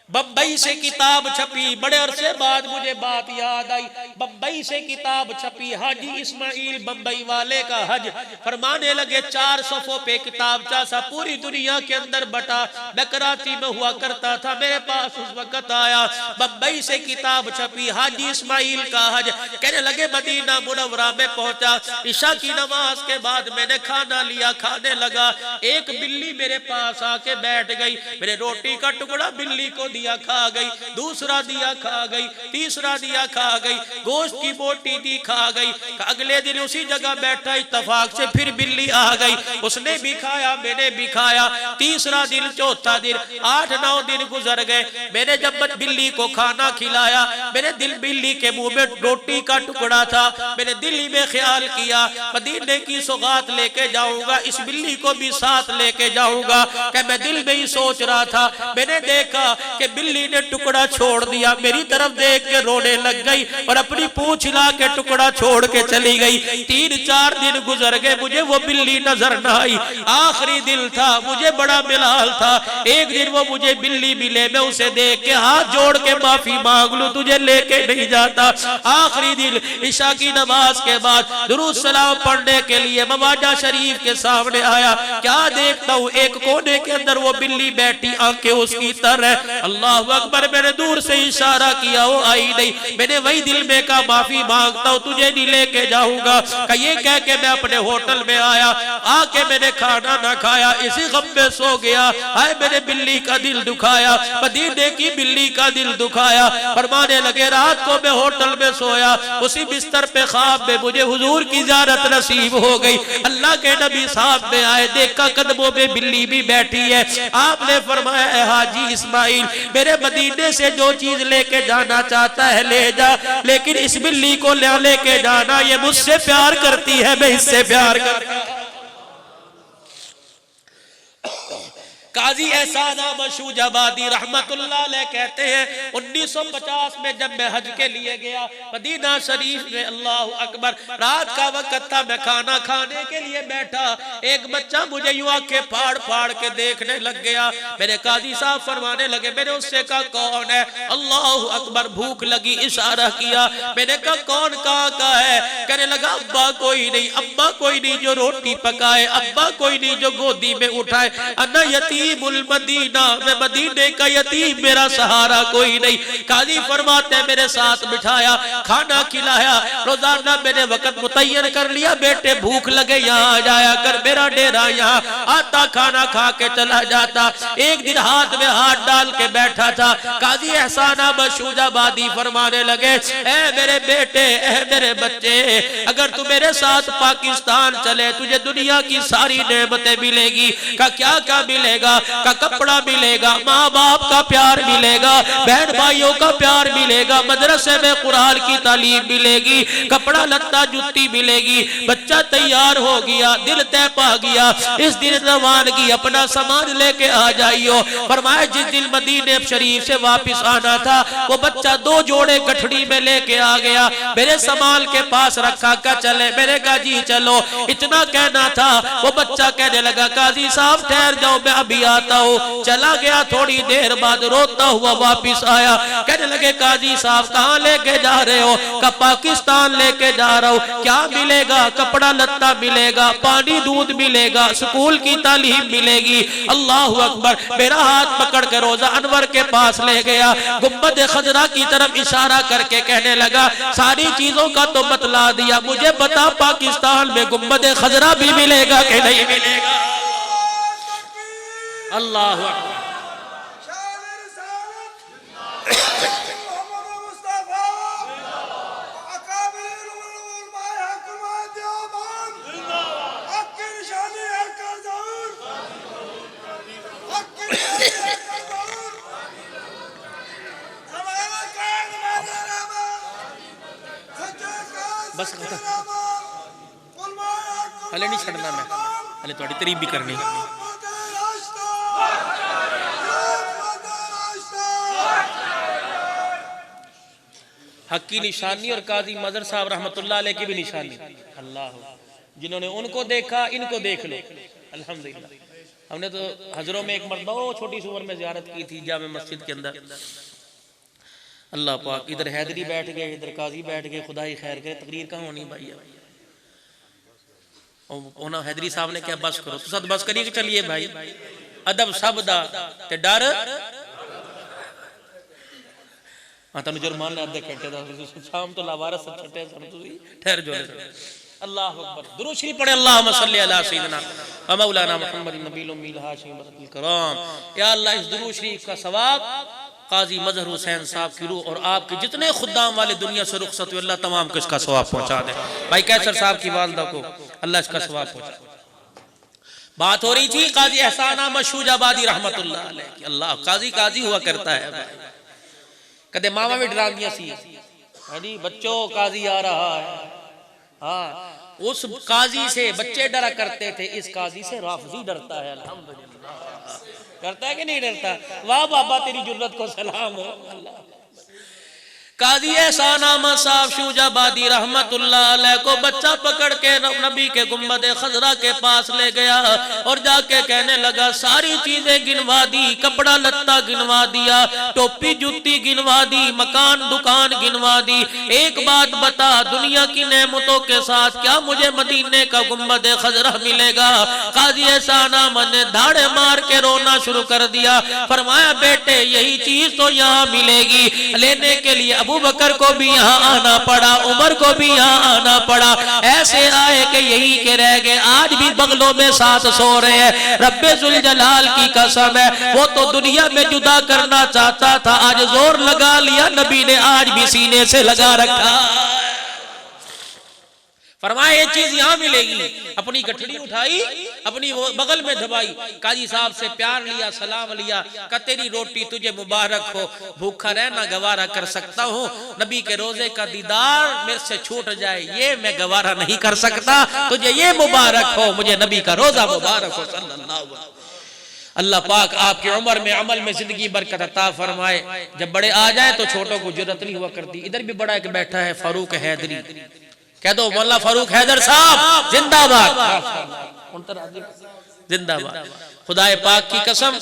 بمبئی سے کتاب چھپی، بڑے عرصے بعد مجھے بات یاد آئی، بمبئی سے کتاب چھپی، حاجی اسماعیل بمبئی والے کا حج، فرمانے لگے 4 صفوں پہ کتاب چاسا پوری دنیا کے اندر بٹا۔ میں کراچی میں ہوا کرتا تھا، میرے پاس اس وقت آیا، بمبئی سے کتاب چھپی، حاجی اسماعیل کا حج۔ کہنے لگے مدینہ منورہ میں پہنچا، عشاء کی نماز کے بعد میں نے کھانا لیا، کھانے لگا، ایک بلی میرے پاس آ کے بیٹھ گئی، میرے روٹی کا ٹکڑا بلی کو دیا کھا گئی، دوسرا دیا کھا گئی، تیسرا دیا کھا گئی، گوشت کی بوٹی دی کھا گئی۔ اگلے دن اسی جگہ بیٹھا، اتفاق سے پھر بلی آ گئی، اس نے بھی کھایا، میں نے بھی کھایا، تیسرا دن، چوتھا دن، 8-9 دن گزر گئے۔ میں نے جب بلی کو کھانا کھلایا، میرے دل بلی کے منہ میں روٹی کا ٹکڑا تھا، میں نے دل میں خیال کیا مدینے کی سوغات لے کے جاؤں گا، اس بلی کو بھی ساتھ لے کے جاؤں گا۔ کہ میں دل میں ہی سوچ رہا تھا، میں نے دیکھا کہ بلی نے ٹکڑا چھوڑ دیا، میری طرف دیکھ کے رونے لگ گئی اور اپنی پونچھ ہلا کے ٹکڑا چھوڑ کے چلی گئی۔ 3-4 دن گزر گئے، مجھے وہ بلی نظر نہ آئی، آخری دن تھا، مجھے بڑا ملال تھا، ایک دن وہ مجھے بلی ملے، میں اسے دیکھ کے ہاتھ جوڑ کے معافی مانگ لوں، تجھے لے کے نہیں جاتا۔ آخری دن عشاء کی نماز کے بعد درود سلام پڑھنے کے لیے مواجہ شریف کے سامنے آیا، کیا دیکھتا ہوں ایک کونے کے اندر وہ بلی بیٹھی، آنکھیں اس کی تر ہے۔ اللہ اکبر، میں نے دور سے اشارہ کیا، وہ آئی نہیں، میں نے وہی دل میں کہا معافی مانگتا ہوں، تجھے نہیں لے کے جاؤں گا۔ کہ یہ کہہ کے میں اپنے ہوٹل میں آیا، آ کے میں نے کھانا نہ کھایا، اسی غم میں سو گیا۔ آئے میں نے بلی کا دل دکھایا، مدینے کی بلی کا دل دکھایا۔ فرمانے لگے رات کو میں ہوٹل میں سویا، اسی بستر پہ خواب میں مجھے حضور کی زیارت نصیب ہو گئی۔ اللہ کے نبی صاحب میں آئے، دیکھا قدموں میں بلی بھی بیٹھی ہے۔ آپ نے فرمایا اے حاجی اسماعیل، میرے مدینے سے جو چیز لے کے جانا چاہتا ہے لے جا، لیکن اس بلی کو لے کے جانا، یہ مجھ سے پیار کرتی ہے، میں اس سے پیار کرتا ہوں۔ قاضی احسان مشوج آبادی رحمت اللہ علیہ کہتے ہیں 1950 میں جب میں حج کے لیے گیا مدینہ شریف میں، اللہ اکبر، رات کا وقت تھا، میں کھانا کھانے کے لیے بیٹھا، ایک بچہ مجھے یوں آنکھیں پھاڑ پھاڑ کے دیکھنے لگ گیا۔ میرے قاضی صاحب فرمانے لگے، میں نے اس سے کہا کون ہے؟ اللہ اکبر، بھوک لگی، اشارہ کیا، میں نے کہا کون کہاں کا ہے؟ کہنے لگا ابا کوئی نہیں، ابا کوئی نہیں جو روٹی پکائے، ابا کوئی نہیں جو گودی میں اٹھائے، انا یتیم المدینہ، میں مدینے کا یتیم، میرا سہارا کوئی نہیں۔ قاضی فرماتے ہیں میرے ساتھ بٹھایا، کھانا کھلایا، روزانہ میں نے وقت متعین کر لیا، بیٹے بھوک لگے یہاں آ جایا کر، میرا ڈیرا یہاں، آتا کھانا کھا کے چلا جاتا۔ ایک دن ہاتھ میں ہاتھ ڈال کے بیٹھا تھا، قاضی احسان مشوج آبادی فرمانے لگے اے میرے بیٹے، اے میرے بچے، اگر تو میرے ساتھ پاکستان چلے تجھے دنیا کی ساری نعمتیں ملے گی۔ کا کیا کیا ملے گا؟ کا کپڑا ملے گا، ماں باپ کا پیار ملے گا، بہن بھائیوں کا پیار ملے گا، مدرسے میں قرآن کی تعلیم ملے گی، کپڑا لتا جتی ملے گی، بچہ تیار ہو گیا، دل طے پا گیا، اس دن روانگی اپنا سامان لے کے آ جائیو۔ فرمایا جس دن مدینہ شریف سے واپس آنا تھا وہ بچہ 2 جوڑے گٹھڑی میں لے کے آ گیا، میرے سامان کے پاس رکھا، کہ چلے، میں نے کہا جی چلو، اتنا کہنا تھا، وہ بچہ کہنے لگا قاضی صاحب ٹھہر جاؤ میں ابھی آتا ہوں۔ چلا گیا، تھوڑی دیر بعد روتا ہوا واپس آیا، کہنے لگے قاضی صاحب کہاں لے کے جا رہے ہو؟ کہ پاکستان لے کے جا رہا ہوں۔ کیا ملے گا؟ کپڑا لتا ملے گا، پانی دودھ ملے گا، سکول کی تعلیم ملے گی۔ اللہ اکبر، میرا ہاتھ پکڑ کے روزہ انور کے پاس لے گیا، گنبد خضرا کی طرف اشارہ کر کے کہنے لگا ساری چیزوں کا تو بتلا دیا، مجھے بتا پاکستان میں گنبد خضرا بھی ملے گا کہ نہیں ملے گا؟ اللہ اکبر، بس ہلے نہیں چھڑنا، میں ہلے تھوڑی تریف بھی کرنی۔ حق کی نشانی اور قاضی مظہر صاحب رحمت اللہ علیہ کی بھی نشانی. اللہ جنہوں نے ان کو دیکھا ان کو دیکھ لو. الحمدللہ ہم نے تو حضروں میں ایک مرتبہ وہ چھوٹی سی عمر میں زیارت کی تھی جامع مسجد کے اندر. اللہ پاک ادھر حیدری بیٹھ گئے ادھر قاضی بیٹھ گئے. خدا ہی خیر کرے. تقریر کہاں ہونی بھائی؟ اونا حیدری صاحب نے کیا بس کرو تو ساتھ بس کریے کہ چلیے بھائی ادب سب دا تے ڈر تانوں جرمان لے ادھے گھنٹے دا شام تو لاوارث چھٹے سن تسی ٹھہر جو. اللہ اکبر. درود شریف پڑھے اللہم صلی علی سیدنا و مولانا محمد النبی الامی الہاشمی برکۃ الکرام. یا اللہ اس درود شریف کا ثواب قاضی مظہر حسین صاحب کی روح اور آپ کے جتنے خدام والے دنیا سے رخصت ہوئے اللہ تمام کو اس کا ثواب پہنچا دے. بھائی کیسر صاحب کی والدہ کو اللہ اس کا ثواب پہنچا دے. بات ہو رہی تھی قاضی احسان احمد شوج آبادی رحمت اللہ علیہ کی. اللہ قاضی ہوا کرتا ہے بھائی. کدے ماما بھی ڈران دیا سی جی بچوں قاضی آ رہا ہے. ہاں اس قاضی سے بچے ڈرا کرتے تھے اس قاضی سے رافضی ڈرتا ہے. الحمدللہ کرتا ہے کہ نہیں ڈرتا؟ واہ بابا تیری جرت کو سلام ہو. قاضی احسان احمد صاحب شوج آبادی رحمت اللہ علیہ کو بچہ پکڑ کے نبی کے گنبد خضرا کے پاس لے گیا اور جا کے کہنے لگا ساری چیزیں گنوا دی. کپڑا لتا گنوا دیا, ٹوپی جوتی گنوا دی, مکان دکان گنوا دی. ایک بات بتا دنیا کی نعمتوں کے ساتھ کیا مجھے مدینے کا گنبد خضرا ملے گا؟ قاضی احسان احمد نے دھاڑے مار کے رونا شروع کر دیا. فرمایا بیٹے یہی چیز تو یہاں ملے گی. لینے کے لیے ابو بکر کو بھی یہاں آنا پڑا, عمر کو بھی یہاں آنا پڑا. ایسے آئے کہ یہی کے رہ گئے. آج بھی بغلوں میں ساتھ سو رہے ہیں. رب ذوالجلال کی قسم ہے وہ تو دنیا میں جدا کرنا چاہتا تھا, آج زور لگا لیا نبی نے آج بھی سینے سے لگا رکھا. فرمایا یہ چیز یہاں ملے گی. اپنی گٹھڑی اٹھائی اپنی بغل میں دبائی. قاضی صاحب سے پیار لیا سلام لیا کہ تیری روٹی تجھے مبارک ہو, بھوکا رہنا گوارا کر سکتا ہوں, نبی کے روزے کا دیدار میرے سے چھوٹ جائے یہ میں گوارا نہیں کر سکتا, تجھے یہ مبارک ہو مجھے نبی کا روزہ مبارک ہو صلی اللہ علیہ وسلم. اللہ پاک آپ کی عمر میں عمل میں زندگی برکت عطا فرمائے. جب بڑے آ جائیں تو چھوٹوں کو جرت نہیں ہوا کرتی. ادھر بھی بڑا ایک بیٹھا ہے فاروق حیدری, کہہ دو مولا فاروق حیدر صاحب زندہ باد زندہ باد. خدا پاک کی قسم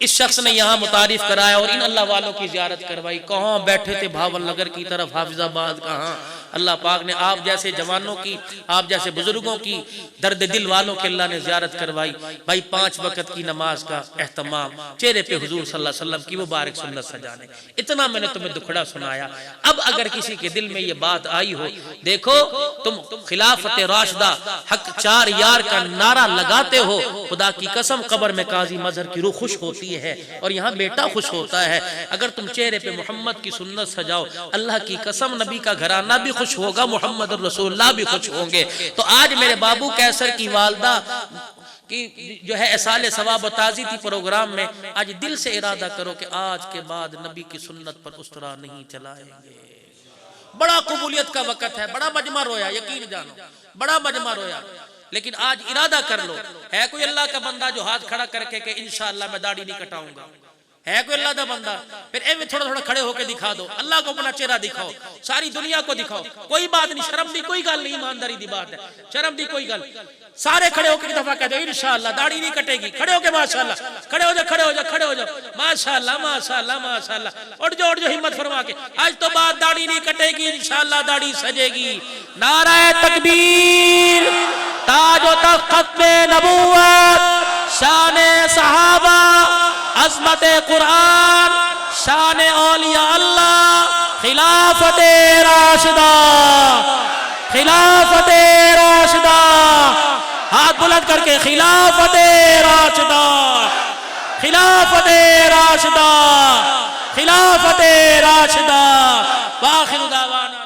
اس شخص نے یہاں متعارف کرایا اور ان اللہ والوں کی زیارت کروائی. کہاں بیٹھے تھے بھاول نگر کی طرف, حافظ آباد کہاں. اللہ پاک نے آپ جیسے جوانوں کی آپ جیسے بزرگوں کی درد دل والوں کے اللہ نے زیارت کروائی. بھائی 5 وقت کی نماز کا اہتمام, چہرے پہ حضور صلی اللہ علیہ وسلم کی مبارک سنت سجانے. اتنا میں نے تمہیں دکھڑا سنایا. اب اگر کسی کے دل میں یہ بات آئی ہو, دیکھو تم خلافت راشدہ حق 4 یار کا نعرہ لگاتے ہو, خدا کی قسم قبر میں قاضی مظہر کی روح خوش ہوتی ہے اور یہاں بیٹا خوش ہوتا ہے. اگر تم چہرے پہ محمد کی سنت سجاؤ, اللہ کی قسم نبی کا گھرانہ بھی خوش ہوگا, محمد الرسول اللہ بھی خوش ہوں گے. تو آج میرے بابو کیسر کی والدہ کی جو ہے اصال ثواب و تعزیتی پروگرام میں آج دل سے ارادہ کرو کہ آج کے بعد نبی کی سنت پر اس طرح نہیں چلائیں گے. بڑا قبولیت کا وقت ہے, بڑا مجمع رویا, یقین جانو بڑا مجمع رویا, لیکن آج ارادہ کر لو. ہے کوئی اللہ کا بندہ جو ہاتھ کھڑا کر کے کہ انشاءاللہ میں داڑھی نہیں کٹاؤں گا؟ ہے کوئی اللہ دا بندہ؟ پھر ایویں تھوڑا تھوڑا کھڑے ہو کے دکھا دو, اللہ کو اپنا چہرہ دکھاؤ, ساری دنیا کو دکھاؤ. کوئی بات نہیں, شرم دی کوئی گل نہیں, ایمانداری دی بات ہے, شرم دی کوئی گل. سارے کھڑے ہو کے دفعہ کہہ دو انشاءاللہ داڑھی نہیں کٹے گی. کھڑے ہو کے ماشاءاللہ, کھڑے ہو جاؤ کھڑے ہو جاؤ کھڑے ہو جاؤ, ماشاءاللہ ماشاءاللہ ماشاءاللہ. اٹھ جاؤ ہمت فرما کے, آج تو بعد داڑھی نہیں کٹے گی, انشاءاللہ داڑھی سجے گی. نعرہ تکبیر, تاج و تخت ختم نبوت, شان صحابہ, عظمت قرآن, شان اولیاء اللہ, خلافت راشدہ, خلافت راشدہ. ہاتھ بلند کر کے خلافت راشدہ, خلافت راشدہ, خلافت راشدہ. وآخر دعوانا